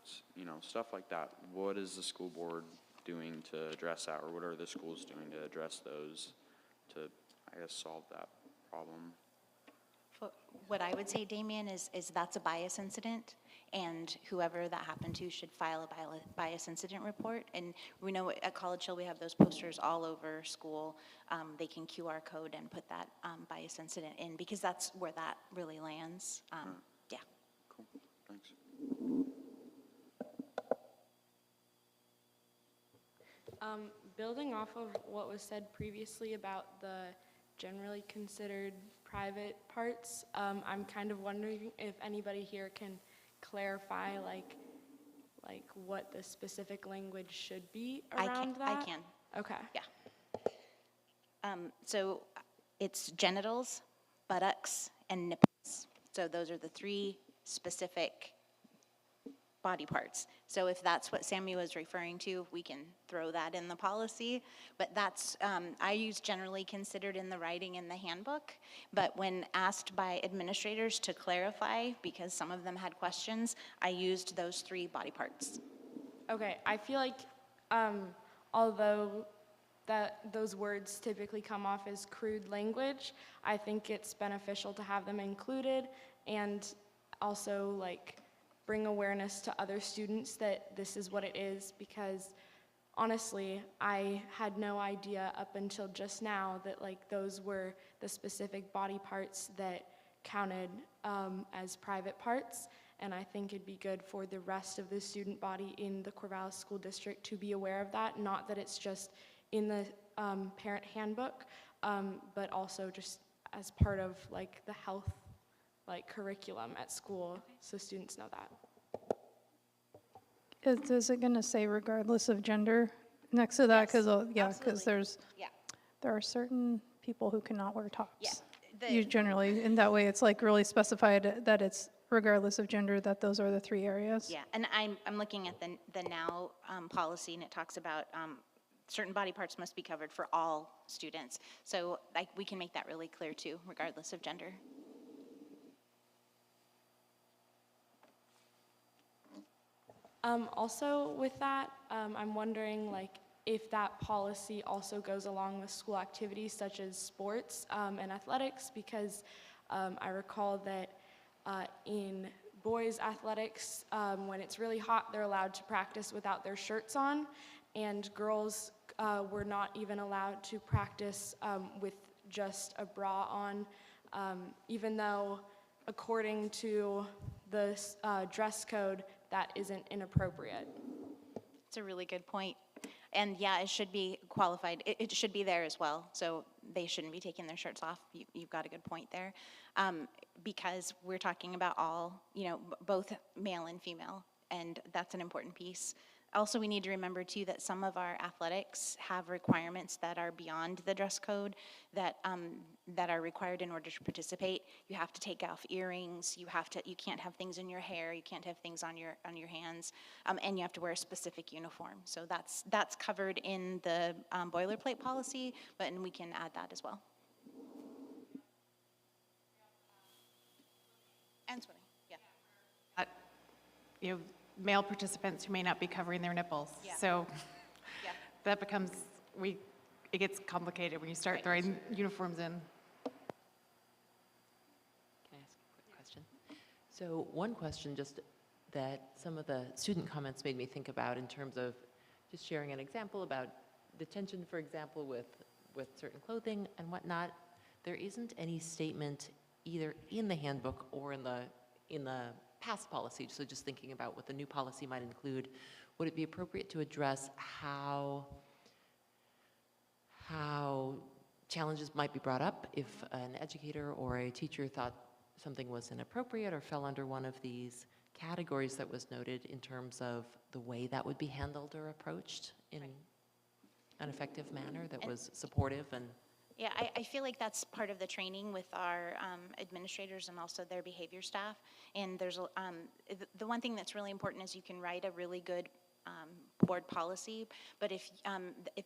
stuff like that, what is the school board doing to address that, or what are the schools doing to address those, to solve that problem? What I would say, Damien, is that's a bias incident, and whoever that happened to should file a bias incident report. And we know at College Hill we have those posters all over school. They can QR code and put that bias incident in, because that's where that really lands. Yeah. Cool, thanks. Building off of what was said previously about the generally considered private parts, I'm kind of wondering if anybody here can clarify like what the specific language should be around that? I can. Okay. Yeah. So it's genitals, buttocks, and nipples. So those are the three specific body parts. So if that's what Sammy was referring to, we can throw that in the policy. But that's, I use generally considered in the writing in the handbook. But when asked by administrators to clarify, because some of them had questions, I used those three body parts. Okay, I feel like although those words typically come off as crude language, I think it's beneficial to have them included and also like bring awareness to other students that this is what it is, because honestly, I had no idea up until just now that like those were the specific body parts that counted as private parts. And I think it'd be good for the rest of the student body in the Corvallis School District to be aware of that, not that it's just in the parent handbook, but also just as part of like the health like curriculum at school, so students know that. Is it going to say regardless of gender next to that? Because there are certain people who cannot wear tops. Yeah. You generally, in that way, it's like really specified that it's regardless of gender, that those are the three areas. Yeah, and I'm looking at the now policy, and it talks about certain body parts must be covered for all students. So like we can make that really clear too, regardless of gender. Also with that, I'm wondering like if that policy also goes along with school activities such as sports and athletics, because I recall that in boys athletics, when it's really hot, they're allowed to practice without their shirts on, and girls were not even allowed to practice with just a bra on, even though according to the dress code, that isn't inappropriate. It's a really good point. And yeah, it should be qualified. It should be there as well. So they shouldn't be taking their shirts off. You've got a good point there. Because we're talking about all, both male and female, and that's an important piece. Also, we need to remember too that some of our athletics have requirements that are beyond the dress code that are required in order to participate. You have to take off earrings. You can't have things in your hair. You can't have things on your hands, and you have to wear a specific uniform. So that's covered in the boilerplate policy, and we can add that as well. And swimming, yeah. Male participants who may not be covering their nipples. Yeah. So Yeah. that becomes, it gets complicated when you start throwing uniforms in. Can I ask a quick question? So one question just that some of the student comments made me think about in terms of just sharing an example about detention, for example, with certain clothing and whatnot. There isn't any statement either in the handbook or in the past policy, so just thinking about what the new policy might include, would it be appropriate to address how challenges might be brought up if an educator or a teacher thought something was inappropriate or fell under one of these categories that was noted in terms of the way that would be handled or approached in an effective manner that was supportive and Yeah, I feel like that's part of the training with our administrators and also their behavior staff. And there's the one thing that's really important is you can write a really good board policy, but if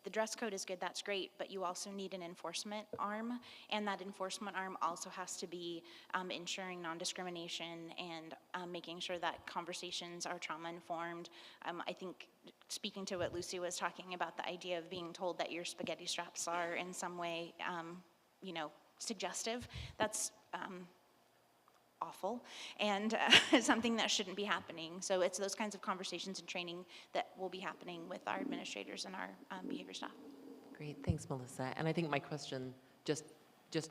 the dress code is good, that's great, but you also need an enforcement arm, and that enforcement arm also has to be ensuring non-discrimination and making sure that conversations are trauma-informed. I think speaking to what Lucy was talking about, the idea of being told that your spaghetti straps are in some way, suggestive, that's awful and something that shouldn't be happening. So it's those kinds of conversations and training that will be happening with our administrators and our behavior staff. Great, thanks, Melissa. And I think my question, just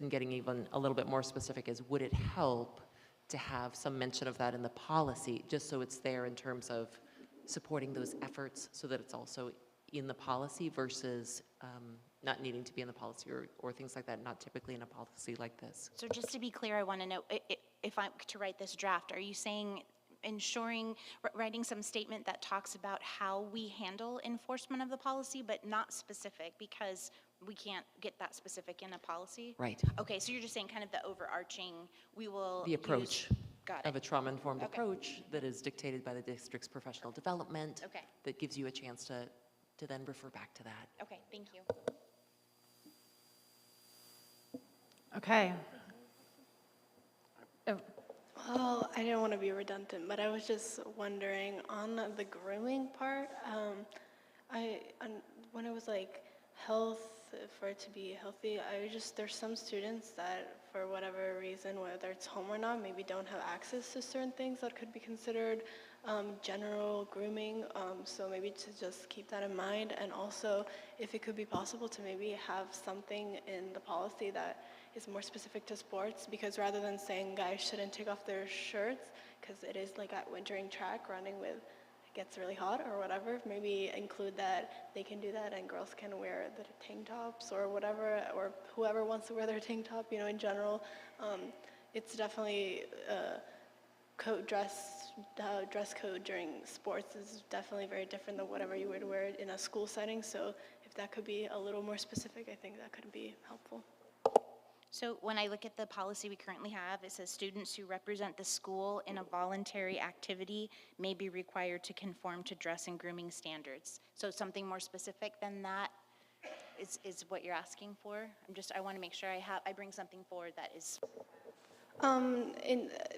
in getting even a little bit more specific, is would it help to have some mention of that in the policy, just so it's there in terms of supporting those efforts so that it's also in the policy versus not needing to be in the policy or things like that, not typically in a policy like this. So just to be clear, I want to know, if I'm to write this draft, are you saying writing some statement that talks about how we handle enforcement of the policy, but not specific, because we can't get that specific in a policy? Right. Okay, so you're just saying kind of the overarching, we will The approach got of it. a trauma-informed Okay. approach that is dictated by the district's professional development. Okay. That gives you a chance to then refer back to that. Okay, thank you. Okay. Well, I didn't want to be redundant, but I was just wondering on the grooming part. When it was like health, for it to be healthy, there's some students that, for whatever reason, whether it's home or not, maybe don't have access to certain things that could be considered general grooming. So maybe to just keep that in mind, and also if it could be possible to maybe have something in the policy that is more specific to sports, because rather than saying guys shouldn't take off their shirts, because it is like at wintering track running with, it gets really hot or whatever, maybe include that they can do that and girls can wear the tank tops or whatever, or whoever wants to wear their tank top, in general. It's definitely dress code during sports is definitely very different than whatever you would wear in a school setting. So if that could be a little more specific, I think that could be helpful. So when I look at the policy we currently have, it says students who represent the school in a voluntary activity may be required to conform to dress and grooming standards. So something more specific than that is what you're asking for? I want to make sure I bring something forward that is.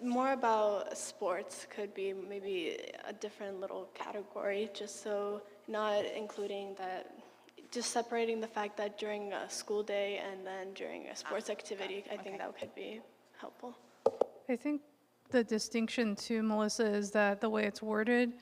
More about sports could be maybe a different little category, just so not including that, just separating the fact that during a school day and then during a sports activity, I think that could be helpful. I think the distinction too, Melissa, is that the way it's worded,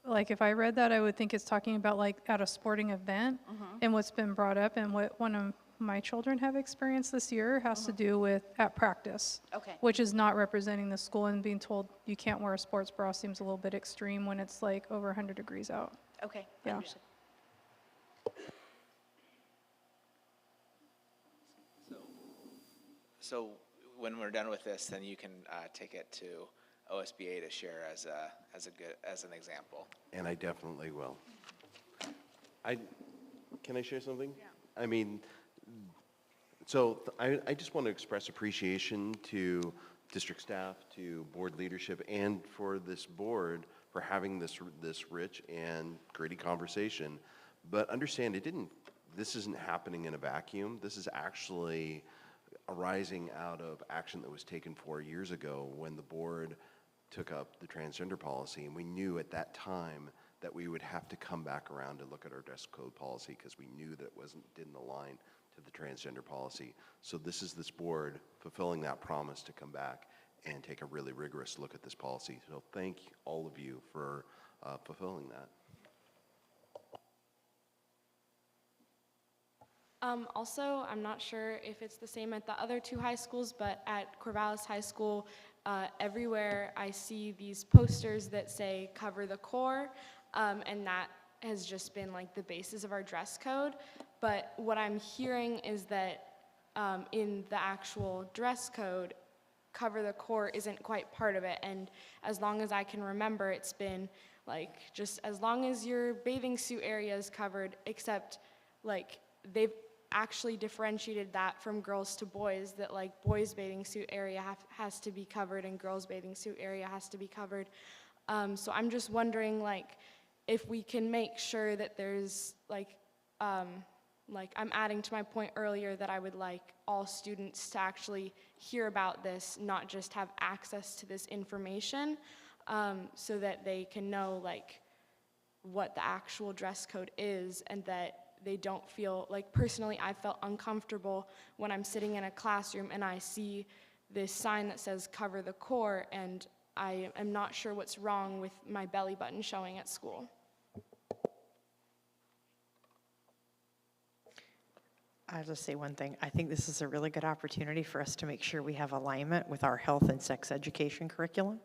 like if I read that, I would think it's talking about like at a sporting event, and what's been brought up and what one of my children have experienced this year has to do with at practice, which is not representing the school, and being told you can't wear a sports bra seems a little bit extreme when it's like over 100 degrees out. Okay, yeah. understood. So when we're done with this, then you can take it to OSBA to share as an example. And I definitely will. Can I share something? Yeah. I mean, I just want to express appreciation to district staff, to board leadership, and for this board for having this rich and gritty conversation. But understand, this isn't happening in a vacuum. This is actually arising out of action that was taken 4 years ago when the board took up the transgender policy, and we knew at that time that we would have to come back around and look at our dress code policy because we knew that it didn't align to the transgender policy. So this is this board fulfilling that promise to come back and take a really rigorous look at this policy. So thank all of you for fulfilling that. Also, I'm not sure if it's the same at the other two high schools, but at Corvallis High School, everywhere I see these posters that say cover the core, and that has just been like the basis of our dress code. But what I'm hearing is that in the actual dress code, cover the core isn't quite part of it. And as long as I can remember, it's been like just as long as your bathing suit area is covered, except like they've actually differentiated that from girls to boys, that like boys' bathing suit area has to be covered and girls' bathing suit area has to be covered. So I'm just wondering like if we can make sure that there's like I'm adding to my point earlier that I would like all students to actually hear about this, not just have access to this information, so that they can know like what the actual dress code is, and that they don't feel like, personally, I felt uncomfortable when I'm sitting in a classroom and I see this sign that says cover the core, and I am not sure what's wrong with my belly button showing at school. I'll just say one thing. I think this is a really good opportunity for us to make sure we have alignment with our health and sex education curriculum.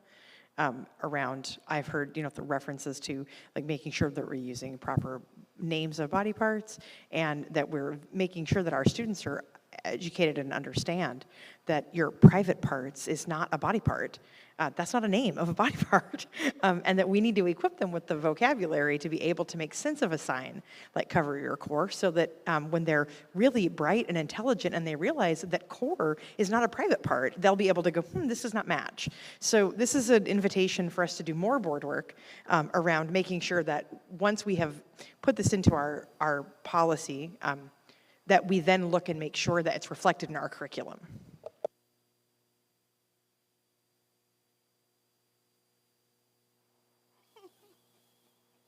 Around, I've heard, the references to like making sure that we're using proper names of body parts, and that we're making sure that our students are educated and understand that your private parts is not a body part. That's not a name of a body part. And that we need to equip them with the vocabulary to be able to make sense of a sign like cover your core, so that when they're really bright and intelligent and they realize that core is not a private part, they'll be able to go, this does not match. So this is an invitation for us to do more board work around making sure that once we have put this into our policy, that we then look and make sure that it's reflected in our curriculum.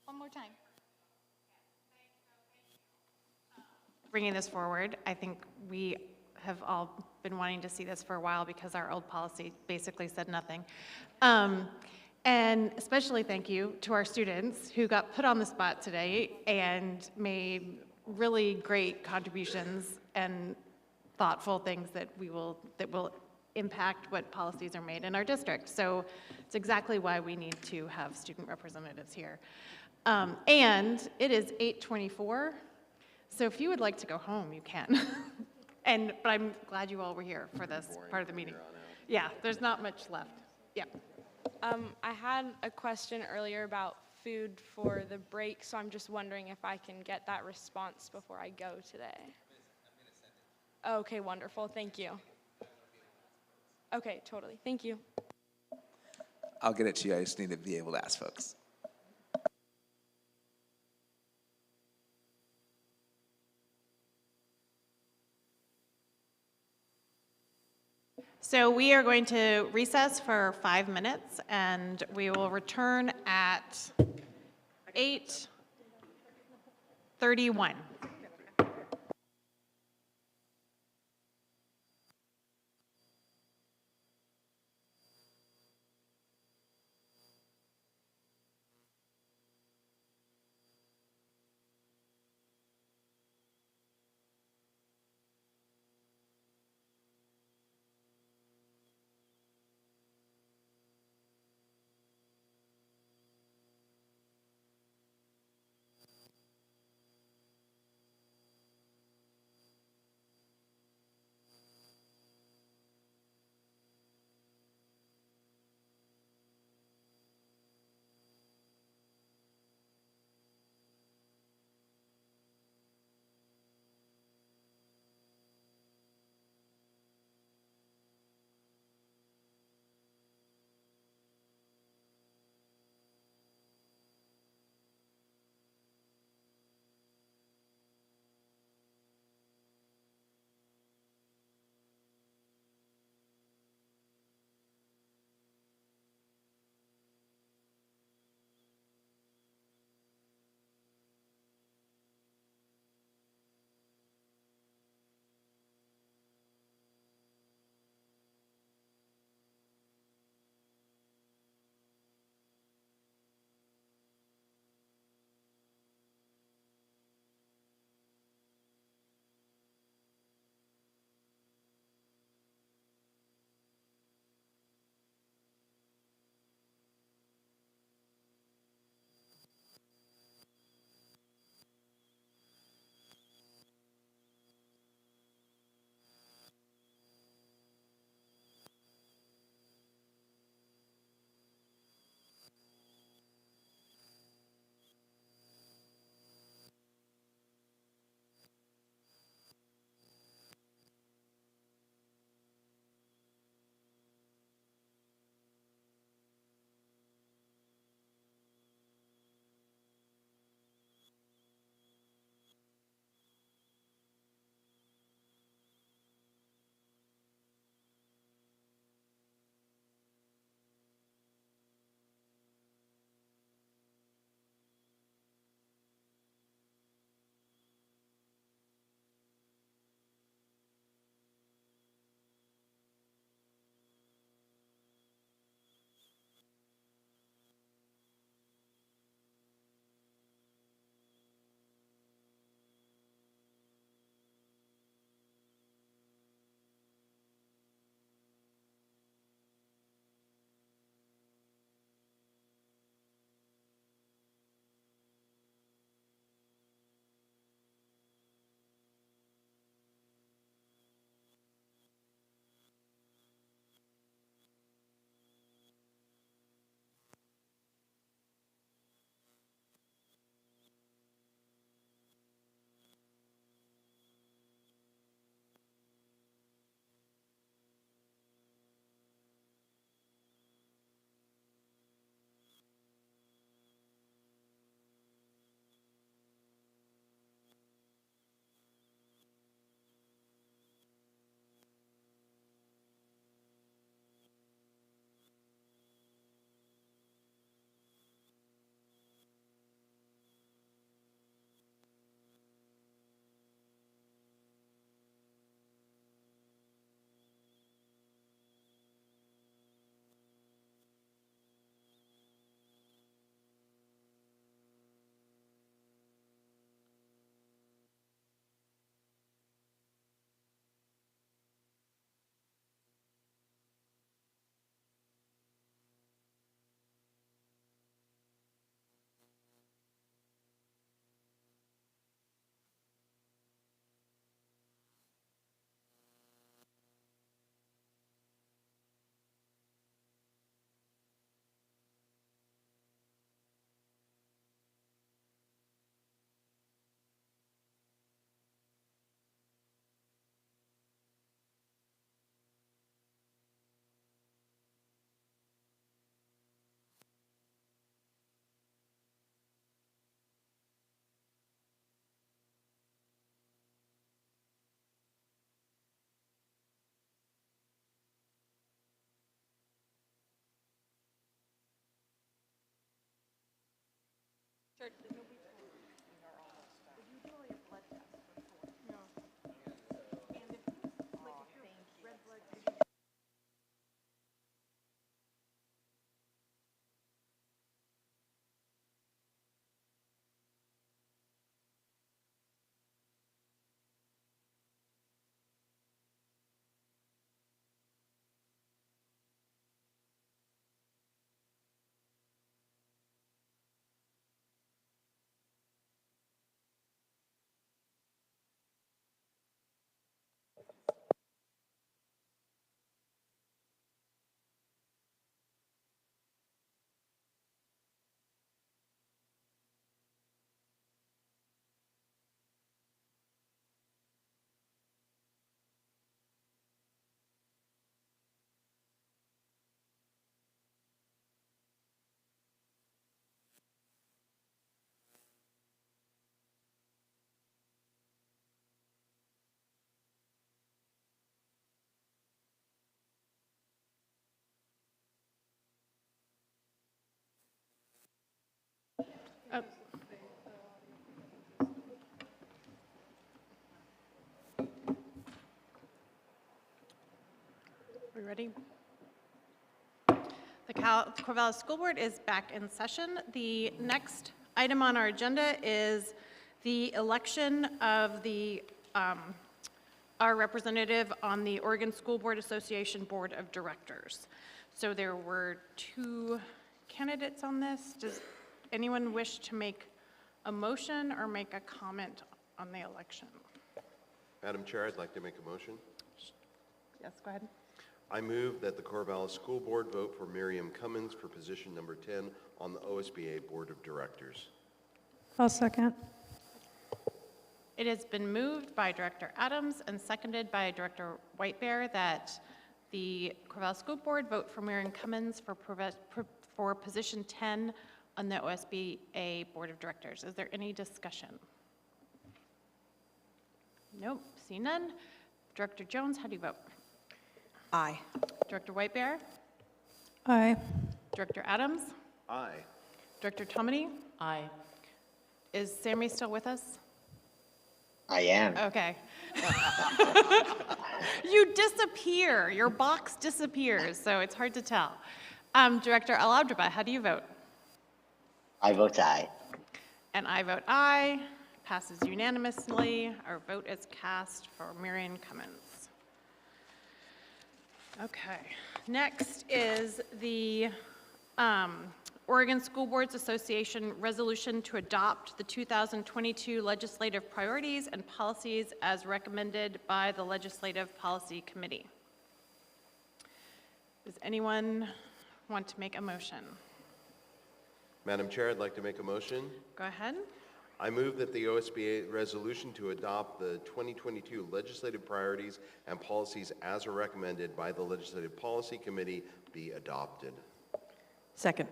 One more time. Bringing this forward, I think we have all been wanting to see this for a while because our old policy basically said nothing. And especially thank you to our students who got put on the spot today and made really great contributions and thoughtful things that will impact what policies are made in our district. So it's exactly why we need to have student representatives here. And it is 8:24, so if you would like to go home, you can. But I'm glad you all were here for this part of the meeting. Yeah, there's not much left. Yeah. I had a question earlier about food for the break, so I'm just wondering if I can get that response before I go today. Okay, wonderful. Thank you. Okay, totally. Thank you. I'll get it to you. I just need to be able to ask folks. So we are going to recess for 5 minutes, and we will return at 8:31. Oh. We ready? The Corvallis School Board is back in session. The next item on our agenda is the election of our representative on the Oregon School Board Association Board of Directors. So there were 2 candidates on this. Does anyone wish to make a motion or make a comment on the election? Madam Chair, I'd like to make a motion. Yes, go ahead. I move that the Corvallis School Board vote for Miriam Cummins for position number 10 on the OSBA Board of Directors. I'll second. It has been moved by Director Adams and seconded by Director Whitebear that the Corvallis School Board vote for Miriam Cummins for position 10 on the OSBA Board of Directors. Is there any discussion? Nope, see none. Director Jones, how do you vote? Aye. Director Whitebear? Aye. Director Adams? Aye. Director Tomedy? Aye. Is Sammy still with us? I am. Okay. You disappear. Your box disappears, so it's hard to tell. Director Al-Abdraba, how do you vote? I vote aye. And I vote aye. Passes unanimously. Our vote is cast for Miriam Cummins. Okay. Next is the Oregon School Boards Association resolution to adopt the 2022 legislative priorities and policies as recommended by the Legislative Policy Committee. Does anyone want to make a motion? Madam Chair, I'd like to make a motion. Go ahead. I move that the OSBA resolution to adopt the 2022 legislative priorities and policies as are recommended by the Legislative Policy Committee be adopted. Second.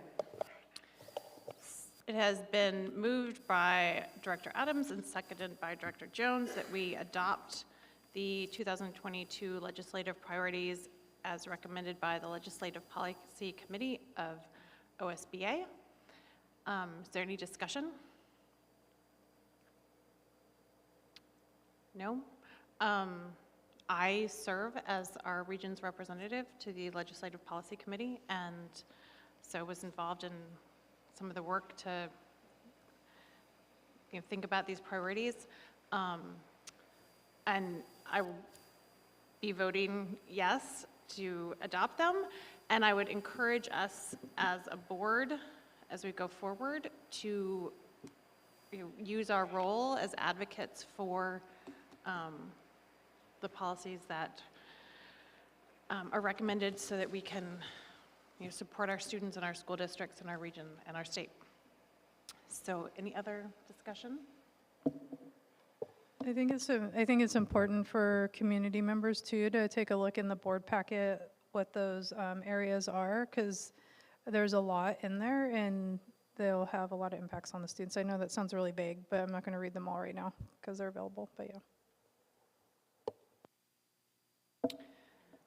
It has been moved by Director Adams and seconded by Director Jones that we adopt the 2022 legislative priorities as recommended by the Legislative Policy Committee of OSBA. Is there any discussion? No? I serve as our region's representative to the Legislative Policy Committee, and so was involved in some of the work to think about these priorities. And I will be voting yes to adopt them, and I would encourage us as a board, as we go forward, to use our role as advocates for the policies that are recommended so that we can support our students in our school districts in our region and our state. So any other discussion? I think it's important for community members too to take a look in the board packet what those areas are, because there's a lot in there and they'll have a lot of impacts on the students. I know that sounds really vague, but I'm not going to read them all right now because they're available, but yeah.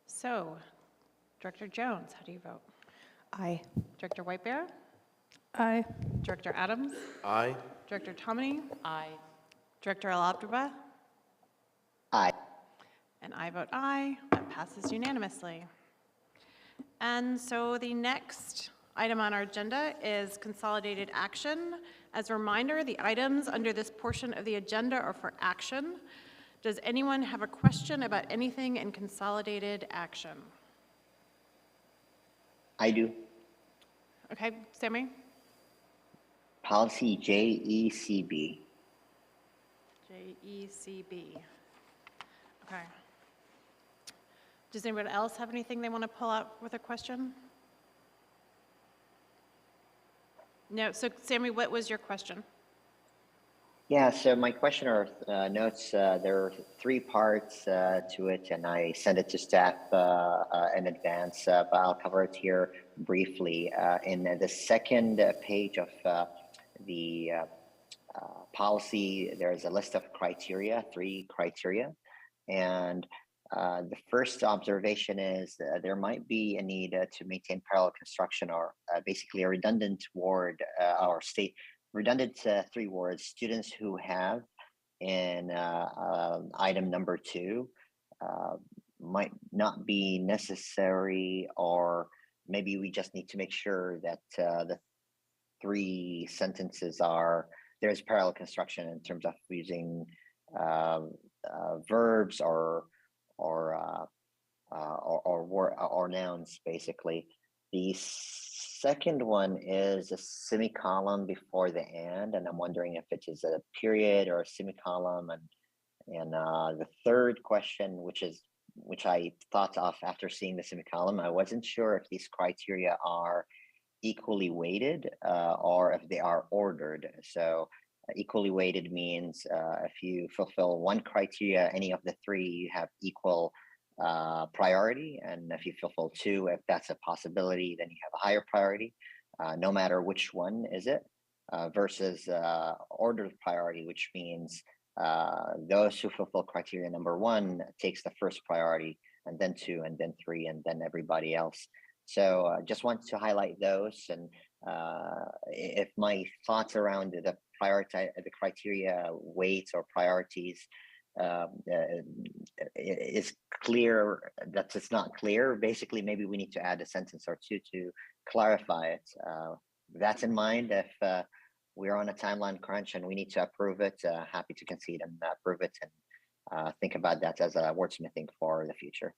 So, Director Jones, how do you vote? Aye. Director Whitebear? Aye. Director Adams? Aye. Director Tomini? Aye. Director Alabdaba? Aye. And I vote aye. That passes unanimously. And so the next item on our agenda is consolidated action. As a reminder, the items under this portion of the agenda are for action. Does anyone have a question about anything in consolidated action? I do. Okay, Sammy? Policy JECB. JECB. Okay. Does anyone else have anything they want to pull out with a question? No, so Sammy, what was your question? Yeah, so my question or notes, there are 3 parts to it, and I sent it to staff in advance, but I'll cover it here briefly. In the second page of the policy, there's a list of criteria, 3 criteria. And the first observation is there might be a need to maintain parallel construction or basically a redundant word or state redundant 3 words, students who have in item number 2 might not be necessary, or maybe we just need to make sure that the 3 sentences are there's parallel construction in terms of using verbs or nouns, basically. The second one is a semicolon before the and I'm wondering if it is a period or a semicolon. And the third question, which I thought of after seeing the semicolon, I wasn't sure if these criteria are equally weighted or if they are ordered. So equally weighted means if you fulfill 1 criteria, any of the 3, you have equal priority. And if you fulfill 2, if that's a possibility, then you have a higher priority, no matter which one is it, versus ordered priority, which means those who fulfill criteria number 1 takes the first priority, and then 2, and then 3, and then everybody else. So just wanted to highlight those, and if my thoughts around the criteria weights or priorities is clear, that it's not clear. Basically, maybe we need to add a sentence or 2 to clarify it. That's in mind. If we're on a timeline crunch and we need to approve it, happy to concede and approve it, and think about that as a wordsmithing for the future.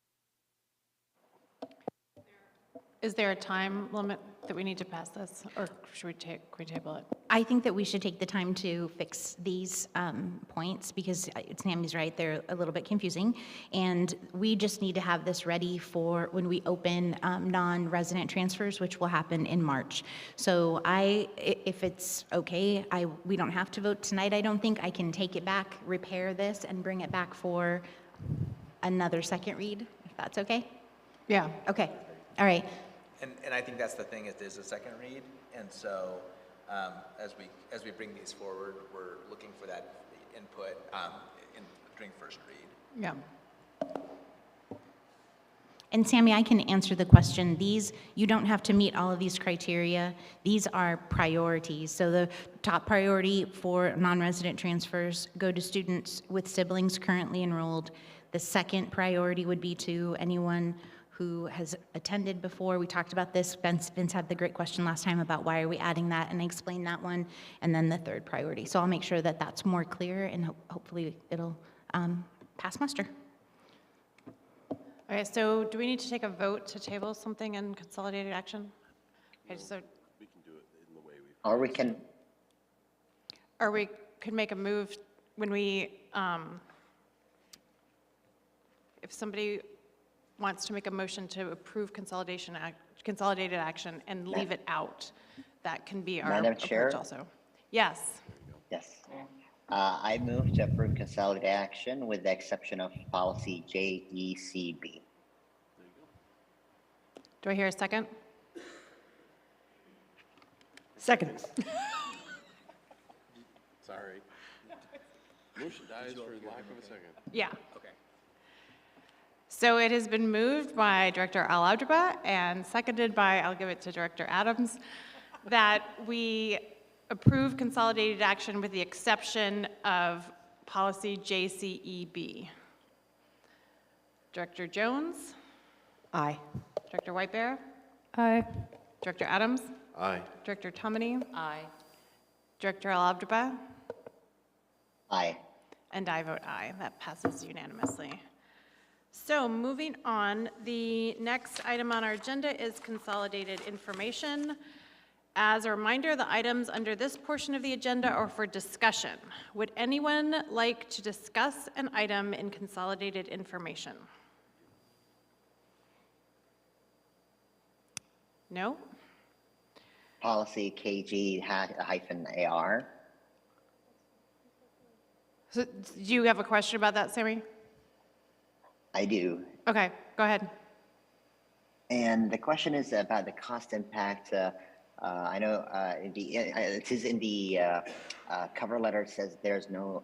Is there a time limit that we need to pass this, or should can we table it? I think that we should take the time to fix these points, because Sammy's right, they're a little bit confusing. And we just need to have this ready for when we open non-resident transfers, which will happen in March. So if it's okay, we don't have to vote tonight, I don't think. I can take it back, repair this, and bring it back for another second read, if that's okay? Yeah. Okay, all right. And I think that's the thing, is there's a second read, and so as we bring these forward, we're looking for that input during first read. Yeah. And Sammy, I can answer the question. You don't have to meet all of these criteria. These are priorities. So the top priority for non-resident transfers go to students with siblings currently enrolled. The second priority would be to anyone who has attended before. We talked about this. Vince had the great question last time about why are we adding that, and I explained that one. And then the third priority. So I'll make sure that that's more clear, and hopefully it'll pass muster. Okay, so do we need to take a vote to table something in consolidated action? Okay, so, We can do it in the way we. Or we can, or we could make a move when we, if somebody wants to make a motion to approve consolidated action and leave it out, that can be our Madam Chair? approach also. Yes. yes. I move to approve consolidated action with the exception of policy JECB. Do I hear a second? Second. Sorry. Motion dies for lack of a second. Yeah. Okay. So it has been moved by Director Al-Awjaba and seconded by, I'll give it to Director Adams, that we approve consolidated action with the exception of policy JCEB. Director Jones? Aye. Director Whitebear? Aye. Director Adams? Aye. Director Tomini? Aye. Director Al-Abdaba? Aye. And I vote aye. That passes unanimously. So moving on, the next item on our agenda is consolidated information. As a reminder, the items under this portion of the agenda are for discussion. Would anyone like to discuss an item in consolidated information? No? Policy KG-AR. So, do you have a question about that, Sammy? I do. Okay, go ahead. And the question is about the cost impact. I know it is in the cover letter, it says there's no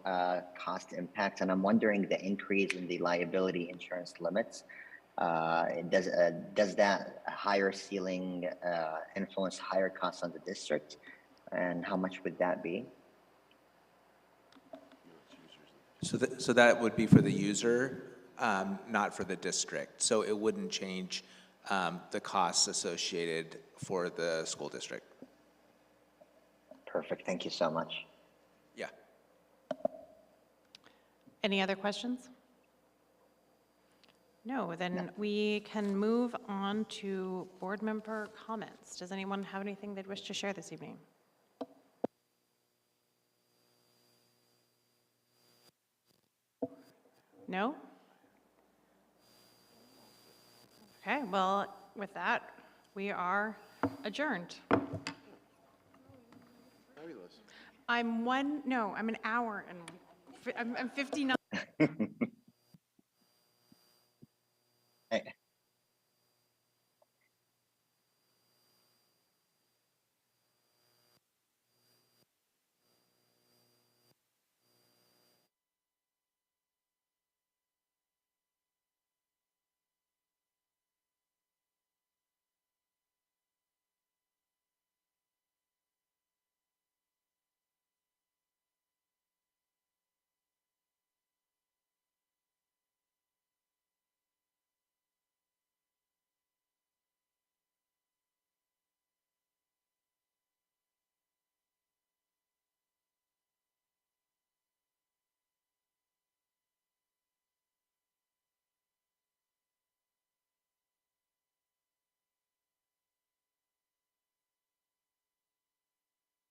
cost impact, and I'm wondering the increase in the liability insurance limits. Does that higher ceiling influence higher costs on the district? And how much would that be? So that would be for the user, not for the district. So it wouldn't change the costs associated for the school district. Perfect. Thank you so much. Yeah. Any other questions? No, then we can move on to board member comments. Does anyone have anything they'd wish to share this evening? No? Okay, well, with that, we are adjourned. Fabulous. I'm an hour and I'm 59.